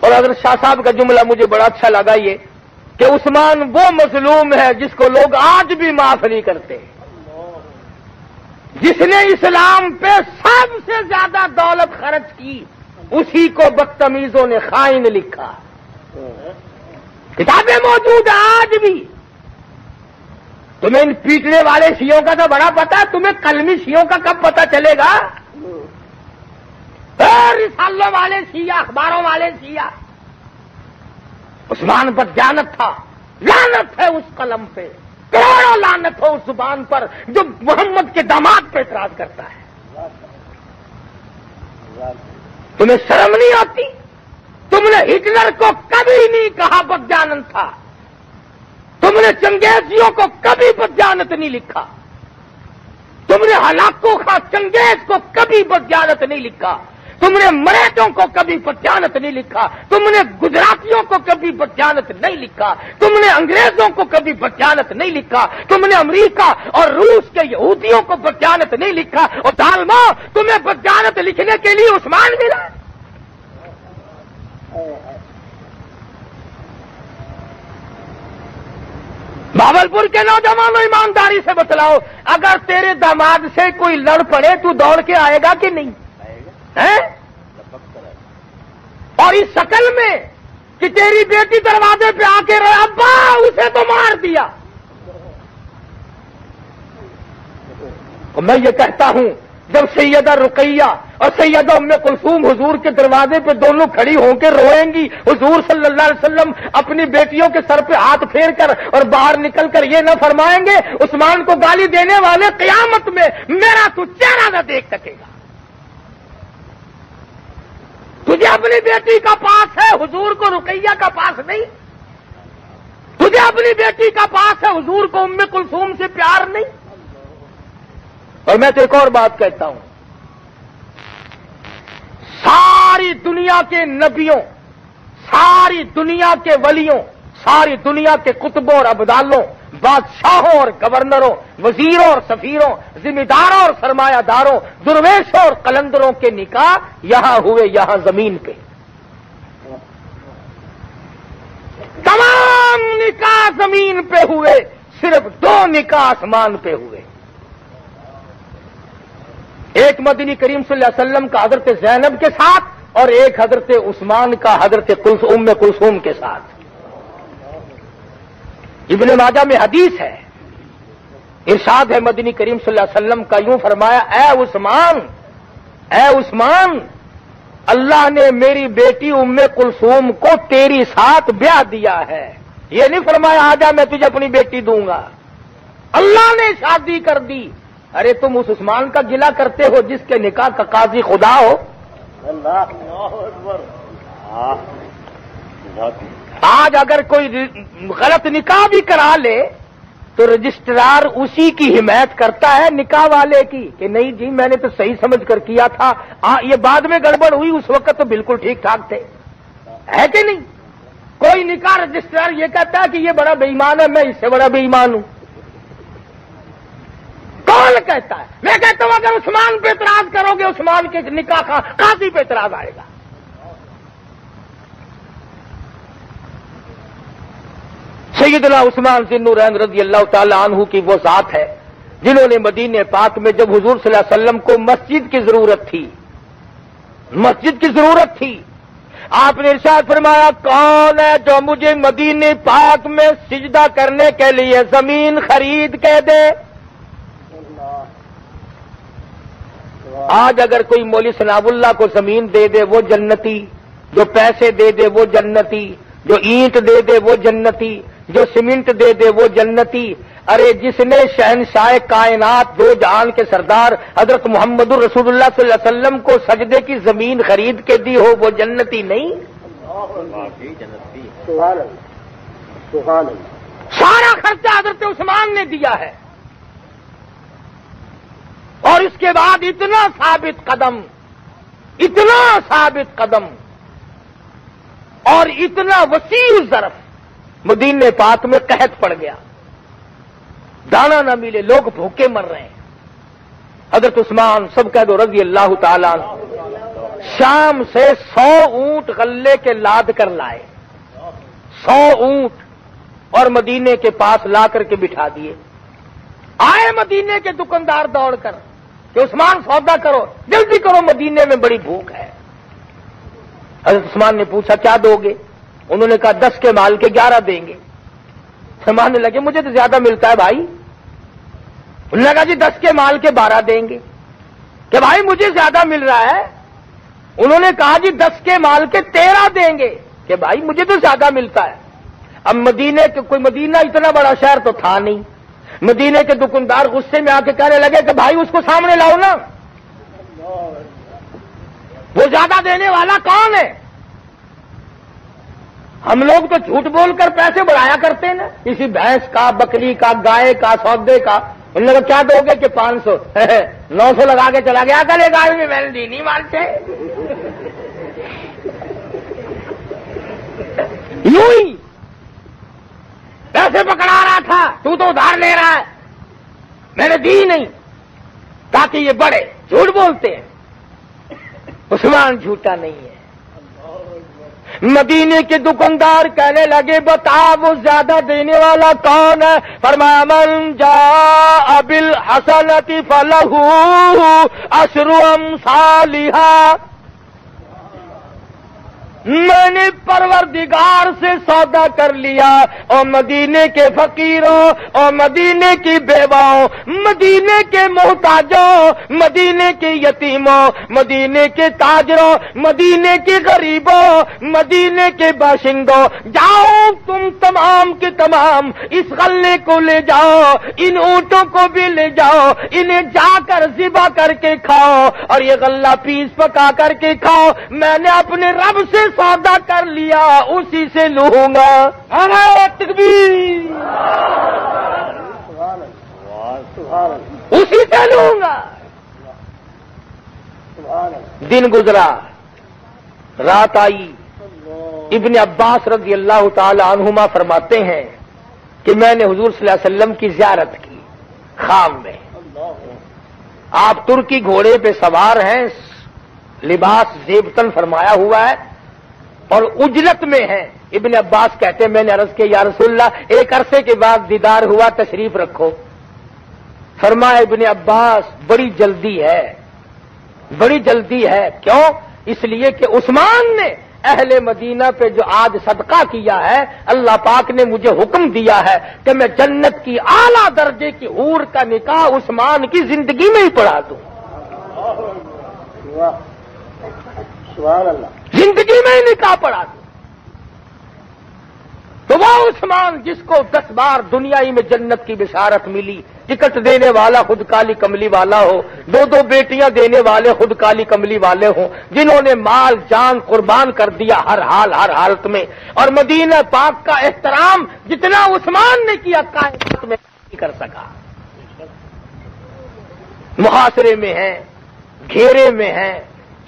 اور حضرت شاہ صاحب کا جملہ مجھے بڑا اچھا لگا یہ کہ عثمان وہ مظلوم ہے جس کو لوگ آج بھی معاف نہیں کرتے، جس نے اسلام پہ سب سے زیادہ دولت خرچ کی، اسی کو بدتمیزوں نے خائن لکھا۔ کتابیں موجود ہیں آج بھی۔ تمہیں ان پیٹنے والے شیعوں کا تو بڑا پتا، تمہیں کلمی شیعوں کا کب پتا چلے گا؟ رسالوں والے شیعہ، اخباروں والے شیعہ، عثمان بدجانت تھا، لعنت ہے اس قلم پہ، کروڑوں لعنت ہو اس زبان پر جو محمد کے داماد پہ اعتراض کرتا ہے۔ تمہیں شرم نہیں آتی؟ تم نے ہٹلر کو کبھی نہیں کہا بدجانت تھا، تم نے چنگیزیوں کو کبھی بدجانت نہیں لکھا، تم نے ہلاکو خاں چنگیز کو کبھی بدجانت نہیں لکھا، تم نے مریٹوں کو کبھی بدجانت نہیں لکھا، تم نے گجراتیوں کو کبھی بدجانت نہیں لکھا، تم نے انگریزوں کو کبھی بدجانت نہیں لکھا، تم نے امریکہ اور روس کے یہودیوں کو بدجانت نہیں لکھا، اور ظالموں تمہیں بدجانت لکھنے کے لیے عثمان ملا۔ بھاولپور کے نوجوانوں ایمانداری سے بتلاؤ، اگر تیرے داماد سے کوئی لڑ پڑے تو دوڑ کے آئے گا کہ نہیں؟ اور اس شکل میں کہ تیری بیٹی دروازے پہ آ کے رہے، ابا اسے تو مار دیا۔ میں یہ کہتا ہوں جب سیدہ رقیہ اور سیدہ ام کلثوم حضور کے دروازے پہ دونوں کھڑی ہو کے روئیں گی، حضور صلی اللہ علیہ وسلم اپنی بیٹیوں کے سر پہ ہاتھ پھیر کر اور باہر نکل کر یہ نہ فرمائیں گے عثمان کو گالی دینے والے قیامت میں میرا تو چہرہ نہ دیکھ سکے گا؟ تجھے اپنی بیٹی کا پاس ہے، حضور کو رقیہ کا پاس نہیں؟ تجھے اپنی بیٹی کا پاس ہے، حضور کو ام کلثوم سے پیار نہیں؟ اور میں تو ایک اور بات کہتا ہوں، ساری دنیا کے نبیوں، ساری دنیا کے ولیوں، ساری دنیا کے کتبوں اور ابدالوں، بادشاہوں اور گورنروں، وزیروں اور سفیروں، ذمہ داروں اور سرمایہ داروں، درویشوں اور قلندروں کے نکاح یہاں ہوئے، یہاں زمین پہ۔ تمام نکاح زمین پہ ہوئے، صرف 2 نکاح آسمان پہ ہوئے۔ ایک مدنی کریم صلی اللہ علیہ وسلم کا حضرت زینب کے ساتھ، اور ایک حضرت عثمان کا حضرت ام کلثوم کے ساتھ۔ ابن ماجہ میں حدیث ہے، ارشاد ہے مدنی کریم صلی اللہ علیہ وسلم کا، یوں فرمایا، اے عثمان، اللہ نے میری بیٹی ام کلثوم کو تیری ساتھ بیاہ دیا ہے۔ یہ نہیں فرمایا آجا میں تجھے اپنی بیٹی دوں گا، اللہ نے شادی کر دی۔ ارے تم اس عثمان کا گلہ کرتے ہو جس کے نکاح کا قاضی خدا ہو؟ آج اگر کوئی غلط نکاح بھی کرا لے تو رجسٹرار اسی کی حمایت کرتا ہے نکاح والے کی کہ نہیں جی میں نے تو صحیح سمجھ کر کیا تھا، یہ بعد میں گڑبڑ ہوئی، اس وقت تو بالکل ٹھیک ٹھاک تھے، ہے کہ نہیں؟ کوئی نکاح رجسٹرار یہ کہتا ہے کہ یہ بڑا بے ایمان ہے، میں اس سے بڑا بے ایمان ہوں۔ کون کہتا ہے؟ میں کہتا ہوں اگر عثمان پہ اعتراض کرو گے، عثمان کے نکاح کا قاضی پہ اعتراض آئے گا۔ سیدنا عثمان ذی النورین رضی اللہ تعالی عنہ کی وہ ذات ہے جنہوں نے مدینہ پاک میں جب حضور صلی اللہ علیہ وسلم کو مسجد کی ضرورت تھی، آپ نے ارشاد فرمایا، کون ہے جو مجھے مدینہ پاک میں سجدہ کرنے کے لیے زمین خرید کے دے؟ آج اگر کوئی مولوی ثناء اللہ کو زمین دے دے وہ جنتی، جو پیسے دے دے وہ جنتی، جو اینٹ دے دے وہ جنتی، جو سیمنٹ دے دے وہ جنتی۔ ارے جس نے شہنشاہ کائنات دو جہان کے سردار حضرت محمد رسول اللہ صلی اللہ علیہ وسلم کو سجدے کی زمین خرید کے دی ہو وہ جنتی نہیں؟ سارا خرچہ حضرت عثمان نے دیا ہے، اور اس کے بعد اتنا ثابت قدم اور اتنا وسیع ظرف مدینے پاک میں قحط پڑ گیا، دانا نہ ملے، لوگ بھوکے مر رہے ہیں۔ حضرت عثمان سب کہہ دو رضی اللہ تعالیٰ عنہ شام سے 100 اونٹ غلے کے لاد کر لائے، 100 اونٹ، اور مدینے کے پاس لا کر کے بٹھا دیے۔ آئے مدینے کے دکاندار دوڑ کر کہ عثمان سودا کرو، جلدی کرو، مدینے میں بڑی بھوک ہے۔ حضرت عثمان نے پوچھا کیا دو گے؟ انہوں نے کہا 10 کے مال کے 11 دیں گے۔ سمجھنے لگے مجھے تو زیادہ ملتا ہے بھائی۔ انہوں نے کہا جی 10 کے مال کے 12 دیں گے کہ بھائی مجھے زیادہ مل رہا ہے۔ انہوں نے کہا جی 10 کے مال کے 13 دیں گے کہ بھائی مجھے تو زیادہ ملتا ہے۔ اب مدینے کے کوئی مدینہ اتنا بڑا شہر تو تھا نہیں، مدینے کے دکاندار غصے میں آ کے کہنے لگے کہ بھائی اس کو سامنے لاؤ نا، وہ زیادہ دینے والا کون ہے؟ ہم لوگ تو جھوٹ بول کر پیسے بڑھایا کرتے ہیں نا، کسی بھینس کا، بکری کا، گائے کا، سودے کا۔ ان لوگ کیا دو گے کہ 500 900 لگا کے چلا گیا، کل ایک آدمی میں نے دی نہیں مانتے۔ یوں ہی پیسے پکڑا رہا تھا، تو ادھار لے رہا ہے، میں نے دی نہیں، تاکہ یہ بڑے جھوٹ بولتے ہیں۔ عثمان جھوٹا نہیں ہے۔ مدینے کے دکاندار کہنے لگے بتا وہ زیادہ دینے والا کون ہے؟ فرمایا من جاء بالحسنۃ فلہ عشر امثالھا۔ میں نے پروردگار سے سودا کر لیا، اور مدینے کے فقیروں اور مدینے کی بیواؤں، مدینے کے محتاجوں، مدینے کے یتیموں، مدینے کے تاجروں، مدینے کے غریبوں، مدینے کے باشندوں، جاؤ تم تمام کے تمام اس غلے کو لے جاؤ، ان اونٹوں کو بھی لے جاؤ، انہیں جا کر ذبح کر کے کھاؤ، اور یہ غلہ پیس پکا کر کے کھاؤ۔ میں نے اپنے رب سے سودا کر لیا، اسی سے لوں گا۔ نعرہ تکبیر، اسی سے لوں گا۔ دن گزرا، رات آئی۔ ابن عباس رضی اللہ تعالی عنہما فرماتے ہیں کہ میں نے حضور صلی اللہ علیہ وسلم کی زیارت کی خام میں۔ آپ ترکی گھوڑے پہ سوار ہیں، لباس زیبتن فرمایا ہوا ہے اور اجلت میں ہیں۔ ابن عباس کہتے ہیں میں نے عرض کیا یا رسول اللہ ایک عرصے کے بعد دیدار ہوا، تشریف رکھو۔ فرمایا ابن عباس بڑی جلدی ہے، بڑی جلدی ہے۔ کیوں؟ اس لیے کہ عثمان نے اہل مدینہ پہ جو آج صدقہ کیا ہے، اللہ پاک نے مجھے حکم دیا ہے کہ میں جنت کی اعلیٰ درجے کی حور کا نکاح عثمان کی زندگی میں ہی پڑھا دوں، زندگی میں ہی نکاح پڑھا دوں۔ تو وہ عثمان جس کو 10 بار دنیا ہی میں جنت کی بشارت ملی، ٹکٹ دینے والا خود کالی کملی والا ہو، 2 بیٹیاں دینے والے خود کالی کملی والے ہوں، جنہوں نے مال جان قربان کر دیا ہر حال ہر حالت میں، اور مدینہ پاک کا احترام جتنا عثمان نے کیا کائنات میں نہیں کر سکا۔ محاصرے میں ہیں، گھیرے میں ہیں،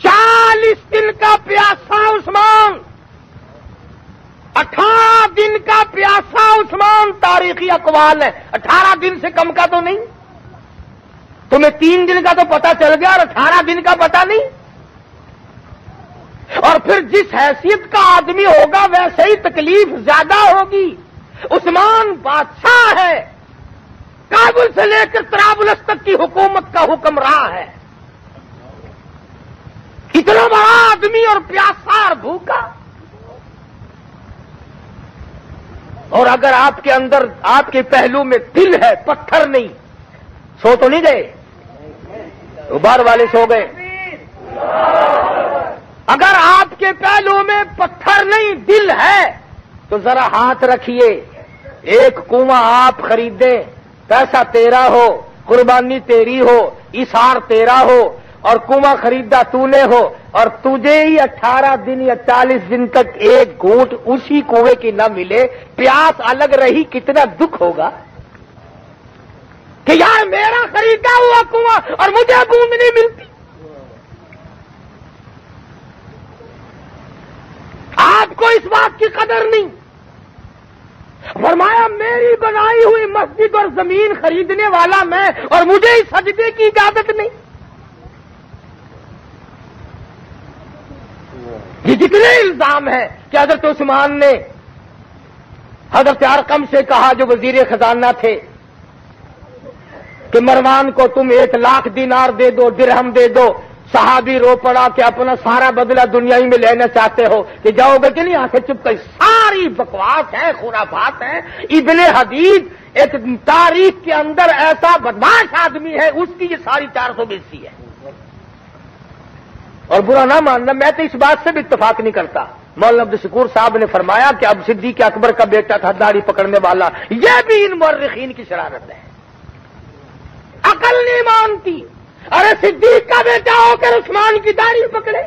40 دن کا پیاسا عثمان، 18 دن کا پیاسا عثمان، تاریخی اقوال ہے، 18 دن سے کم کا تو نہیں۔ تمہیں 3 دن کا تو پتا چل گیا اور 18 دن کا پتا نہیں۔ اور پھر جس حیثیت کا آدمی ہوگا ویسے ہی تکلیف زیادہ ہوگی۔ عثمان بادشاہ ہے، کابل سے لے کر طرابلس تک کی حکومت کا حکمراں ہے، اتنا بڑا آدمی اور پیاسا اور بھوکا۔ اور اگر آپ کے اندر، آپ کے پہلو میں دل ہے، پتھر نہیں، سو تو نہیں گئے، غبار والے سو گئے۔ اگر آپ کے پہلو میں پتھر نہیں دل ہے تو ذرا ہاتھ رکھیے، ایک کنواں آپ خریدیں، پیسہ تیرا ہو، قربانی تیری ہو، ایثار تیرا ہو، اور کنواں خریدا تو نے ہو، اور تجھے ہی 18 دن یا 40 دن تک ایک گھونٹ اسی کنویں کی نہ ملے، پیاس الگ رہی، کتنا دکھ ہوگا۔ کہ یار میرا خریدا ہوا کنواں اور مجھے بوند نہیں ملتی. آپ کو اس بات کی قدر نہیں. فرمایا میری بنائی ہوئی مسجد اور زمین خریدنے والا میں اور مجھے اس سجدے کی اجازت نہیں. یہ کتنے الزام ہیں کہ حضرت عثمان نے حضرت ارقم سے کہا جو وزیر خزانہ تھے کہ مروان کو تم 1,00,000 دینار دے دو، درہم دے دو. صحابی رو پڑا کہ اپنا سارا بدلہ دنیا ہی میں لینا چاہتے ہو کہ جاؤ گے کہ نہیں. آنکھیں چپ کر. ساری بکواس ہے، خرافات ہے. ابن حدید ایک تاریخ کے اندر ایسا بدماش آدمی ہے، اس کی یہ ساری 420 ہے. اور برا نہ ماننا، میں تو اس بات سے بھی اتفاق نہیں کرتا. مولانا عبدالشکور صاحب نے فرمایا کہ اب صدیق اکبر کا بیٹا تھا داڑھی پکڑنے والا. یہ بھی ان مورخین کی شرارت ہے، عقل نہیں مانتی. ارے صدیق کا بیٹا ہو کر عثمان کی داڑھی پکڑے.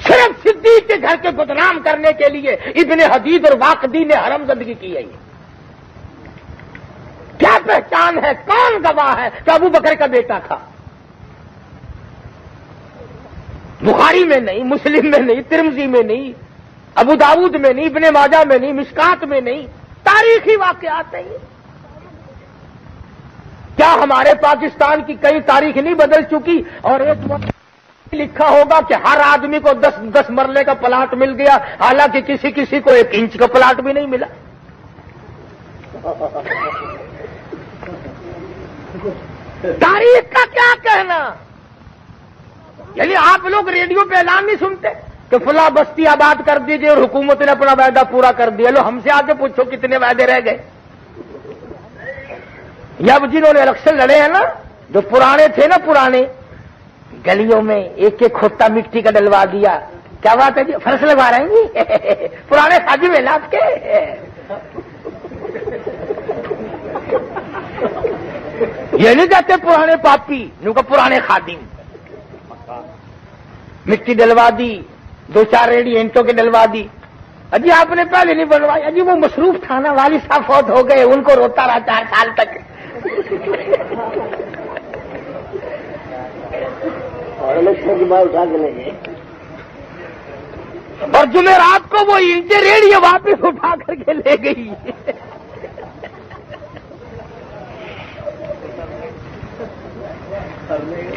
صرف صدیق کے گھر کے بدنام کرنے کے لیے ابن حدید اور واقدی نے حرم زندگی کی ہے. یہ کیا پہچان ہے؟ کون گواہ ہے کہ ابو بکر کا بیٹا تھا؟ بخاری میں نہیں، مسلم میں نہیں، ترمذی میں نہیں، ابو داؤد میں نہیں، ابن ماجہ میں نہیں، مشکات میں نہیں. تاریخی واقعات ہیں. کیا ہمارے پاکستان کی کئی تاریخ نہیں بدل چکی؟ اور ایک لکھا ہوگا کہ ہر آدمی کو 10 مرلے کا پلاٹ مل گیا، حالانکہ کسی کو 1 انچ کا پلاٹ بھی نہیں ملا. تاریخ کا کیا کہنا؟ یعنی آپ لوگ ریڈیو پہ اعلان نہیں سنتے کہ فلاں بستی آباد کر دیجئے اور حکومت نے اپنا وعدہ پورا کر دیا. لو ہم سے آگے پوچھو کتنے وعدے رہ گئے. یا جنہوں نے الیکشن لڑے ہیں نا، جو پرانے تھے نا، پرانے گلیوں میں ایک کھوتا مٹی کا ڈلوا دیا. کیا بات ہے جی؟ فرش لگوا رہے ہیں جی پرانے خادم ہیں آپ کے. یہ نہیں کہتے پرانے پاپی، ان کا پرانے خادم. مٹی ڈلوا دی، 2-4 ریڑھی اینٹوں کے ڈلوا دی. اجی آپ نے پہلے نہیں بنوائی. اجی وہ مصروف تھا نا، والد صاحب فوت ہو گئے، ان کو روتا رہا 4 سال تک. اور جمعرات کو وہ اینٹیں ریڑھی واپس اٹھا کر کے لے گئی.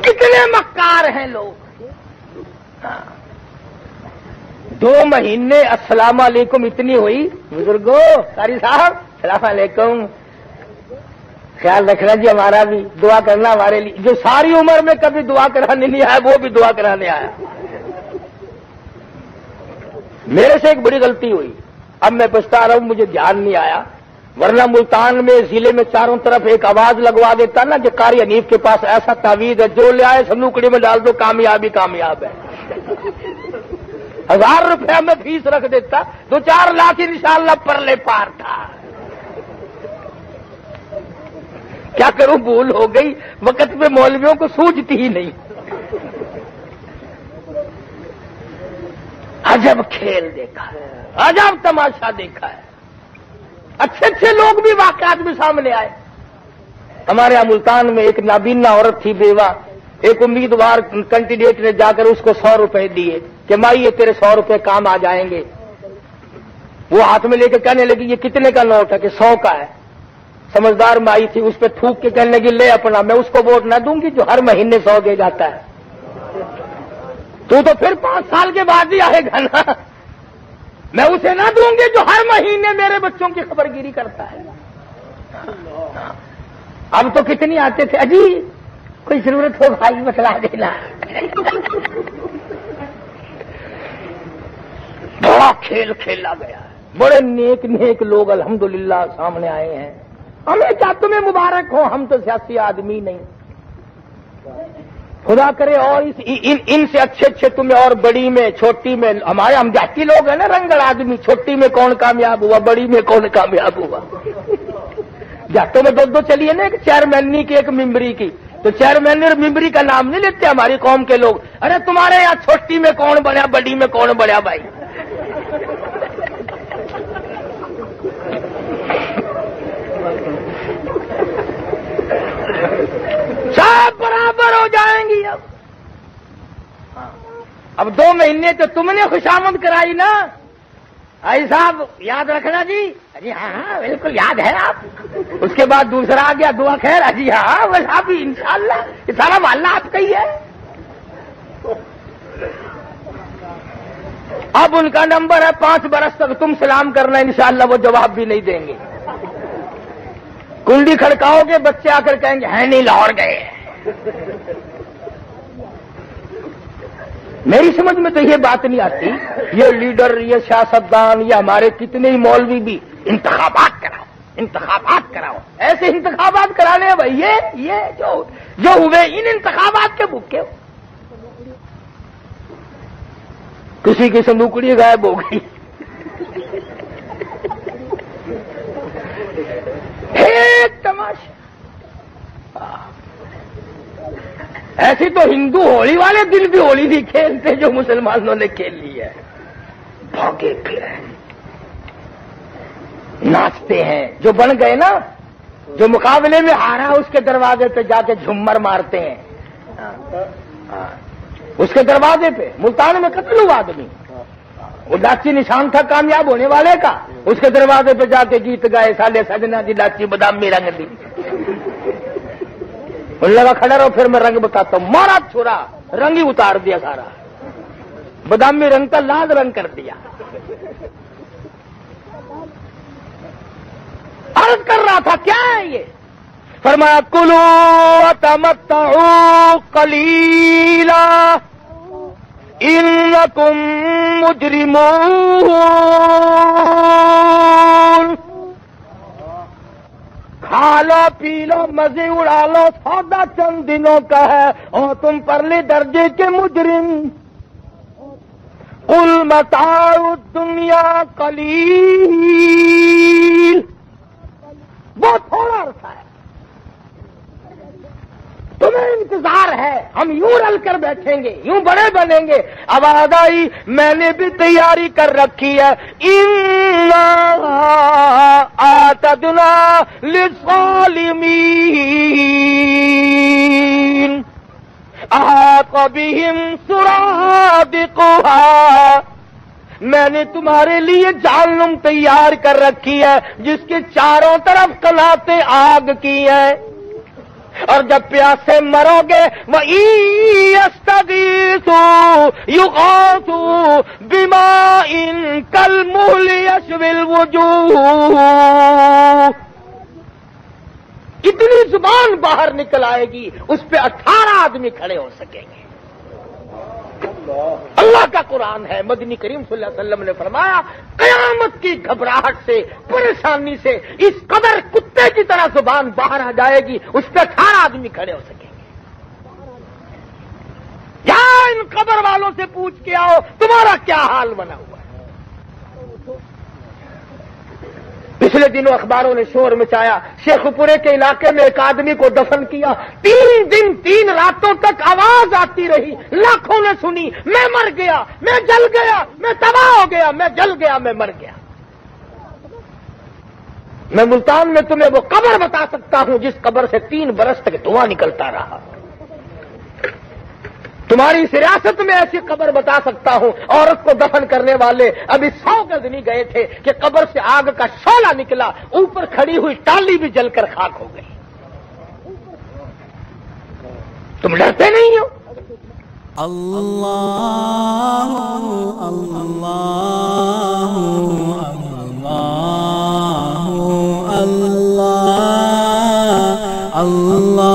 کتنے مکار ہیں لوگ. 2 مہینے السلام علیکم اتنی ہوئی. بزرگوں، قاری صاحب السلام علیکم، خیال رکھنا جی ہمارا بھی، دعا کرنا ہمارے لیے. جو ساری عمر میں کبھی دعا کرانے نہیں آیا وہ بھی دعا کرانے آیا. میرے سے ایک بڑی غلطی ہوئی، اب میں پچھتا رہا ہوں، مجھے دھیان نہیں آیا. ورنہ ملتان میں ضلع میں چاروں طرف ایک آواز لگوا دیتا نا کہ قاری حنیف کے پاس ایسا تعویذ ہے، جو لے آئے سنوکڑی میں ڈال دو، کامیاب ہی کامیاب ہے. 1000 روپیہ میں فیس رکھ دیتا، 2-4 لاکھ انشاءاللہ پرلے پار تھا. کیا کروں، بھول ہو گئی. وقت پہ مولویوں کو سوجتی ہی نہیں. عجب کھیل دیکھا ہے، عجب تماشا دیکھا ہے. اچھے لوگ بھی واقعات بھی سامنے آئے. ہمارے یہاں ملتان میں ایک نابینا عورت تھی، بیوہ. ایک امیدوار کینڈیڈیٹ نے جا کر اس کو 100 روپے دیے کہ مائی یہ تیرے 100 روپے کام آ جائیں گے. وہ ہاتھ میں لے کے کہنے لگی یہ کتنے کا نوٹ ہے؟ کہ 100 کا ہے. سمجھدار مائی تھی، اس پہ تھوک کے کہنے لگی لے اپنا، میں اس کو ووٹ نہ دوں گی جو ہر مہینے 100 دے جاتا ہے. تو پھر 5 سال کے بعد ہی آئے گا نا. میں اسے نہ دوں گی جو ہر مہینے میرے بچوں کی خبر گیری کرتا ہے. اب تو کتنی آتے تھے، اجی کوئی ضرورت ہو بھائی بتلا دینا. بڑا کھیل کھیلا گیا ہے. بڑے نیک لوگ الحمدللہ سامنے آئے ہیں. ہمیں کیا تمہیں مبارک ہو، ہم تو سیاسی آدمی نہیں. خدا کرے اور ان سے اچھے تمہیں اور بڑی میں چھوٹی میں. ہمارے ہم جاتی لوگ ہیں نا، رنگڑ آدمی. چھوٹی میں کون کامیاب ہوا، بڑی میں کون کامیاب ہوا. جاتوں میں 2 چلی ہے نا، ایک چیئرمینی کی ایک ممبری کی. تو چیئرمین اور ممبری کا نام نہیں لیتے ہماری قوم کے لوگ. ارے تمہارے یہاں چھوٹی میں کون بڑھیا، بڑی میں کون بڑھیا بھائی. نمبر ہو جائیں گی اب 2 مہینے تو تم نے خوشامد کرائی نا آئی صاحب، یاد رکھنا جی۔ جی ہاں ہاں بالکل یاد ہے آپ۔ اس کے بعد دوسرا آ گیا دعا خیر، جی ہاں بس آپ انشاءاللہ یہ سارا محلہ آپ کا ہی ہے۔ اب ان کا نمبر ہے 5 برس تک تم سلام کرنا، انشاءاللہ وہ جواب بھی نہیں دیں گے۔ کنڈی کھڑکاؤ گے بچے آ کر کہیں گے ہیں نہیں لاہور گئے۔ میری سمجھ میں تو یہ بات نہیں آتی، یہ لیڈر، یہ سیاستدان، یہ ہمارے کتنے ہی مولوی بھی انتخابات کراؤ انتخابات کراؤ، ایسے انتخابات کرانے ہیں بھائی، یہ جو ہوئے ان انتخابات کے بھوکے ہو۔ کسی کی صندوقڑی غائب ہو گئی، ایک تماشا۔ ایسی تو ہندو ہولی والے دن بھی ہولی نہیں کھیلتے جو مسلمانوں نے کھیل لی ہے، بھاگے پھرے ناچتے ہیں۔ جو بن گئے نا، جو مقابلے میں ہارا اس کے دروازے پہ جا کے جھمر مارتے ہیں، اس کے دروازے پہ۔ ملتان میں قتل ہوا آدمی، وہ لاچی نشان تھا کامیاب ہونے والے کا، اس کے دروازے پہ جا کے گیت گائے سالے سجنا دی لاچی بادامی رنگ دی۔ ان لگا کھڑا رہو پھر میں رنگ بتاتا ہوں، مارا چھوڑا رنگ ہی اتار دیا سارا، بادامی رنگ کا لال رنگ کر دیا۔ عرض کر رہا تھا کیا ہے یہ؟ فرمایا کلو وتمتعوا قلیلا انکم مجرمون، کھا لو پی لو مزے اڑا لو، سودا چند دنوں کا ہے اور تم پرلے درجے کے مجرم۔ قل متاع الدنیا قلیل، بہت تھوڑا عرصہ ہے، تمہیں انتظار ہے، ہم یوں رل کر بیٹھیں گے، یوں بڑے بنیں گے۔ آواز آئی میں نے بھی تیاری کر رکھی ہے، اِنَّا أَعْتَدْنَا لِلظَّالِمِينَ أَحَاطَ بِهِمْ سُرَادِقُهَا، میں نے تمہارے لیے جہنم تیار کر رکھی ہے جس کے چاروں طرف قناتیں آگ کی ہیں، اور جب پیاسے مرو گے وَإِن يَسْتَغِيثُوا يُغَاثُوا بِمَاءٍ كَالْمُهْلِ يَشْوِي الْوُجُوهَ، اتنی زبان باہر نکل آئے گی اس پہ 18 آدمی کھڑے ہو سکیں گے۔ اللہ کا قرآن ہے، مدنی کریم صلی اللہ علیہ وسلم نے فرمایا قیامت کی گھبراہٹ سے، پریشانی سے اس قدر کتے کی طرح زبان باہر آ جائے گی اس پہ 18 آدمی کھڑے ہو سکیں گے۔ یا ان قبر والوں سے پوچھ کے آؤ تمہارا کیا حال بنا ہوا ہے۔ پچھلے دنوں اخباروں نے شور مچایا، شیخ پورے کے علاقے میں ایک آدمی کو دفن کیا، 3 دن 3 راتوں تک آواز آتی رہی، لاکھوں نے سنی، میں مر گیا، میں جل گیا، میں تباہ ہو گیا، میں جل گیا، میں مر گیا۔ میں ملتان میں تمہیں وہ قبر بتا سکتا ہوں جس قبر سے 3 برس تک دھواں نکلتا رہا، تمہاری اس ریاست میں ایسی قبر بتا سکتا ہوں، عورت کو دفن کرنے والے ابھی 100 گز نہیں گئے تھے کہ قبر سے آگ کا شعلہ نکلا، اوپر کھڑی ہوئی ٹالی بھی جل کر خاک ہو گئی۔ تم ڈرتے نہیں ہو؟ اللہ اللہ اللہ اللہ اللہ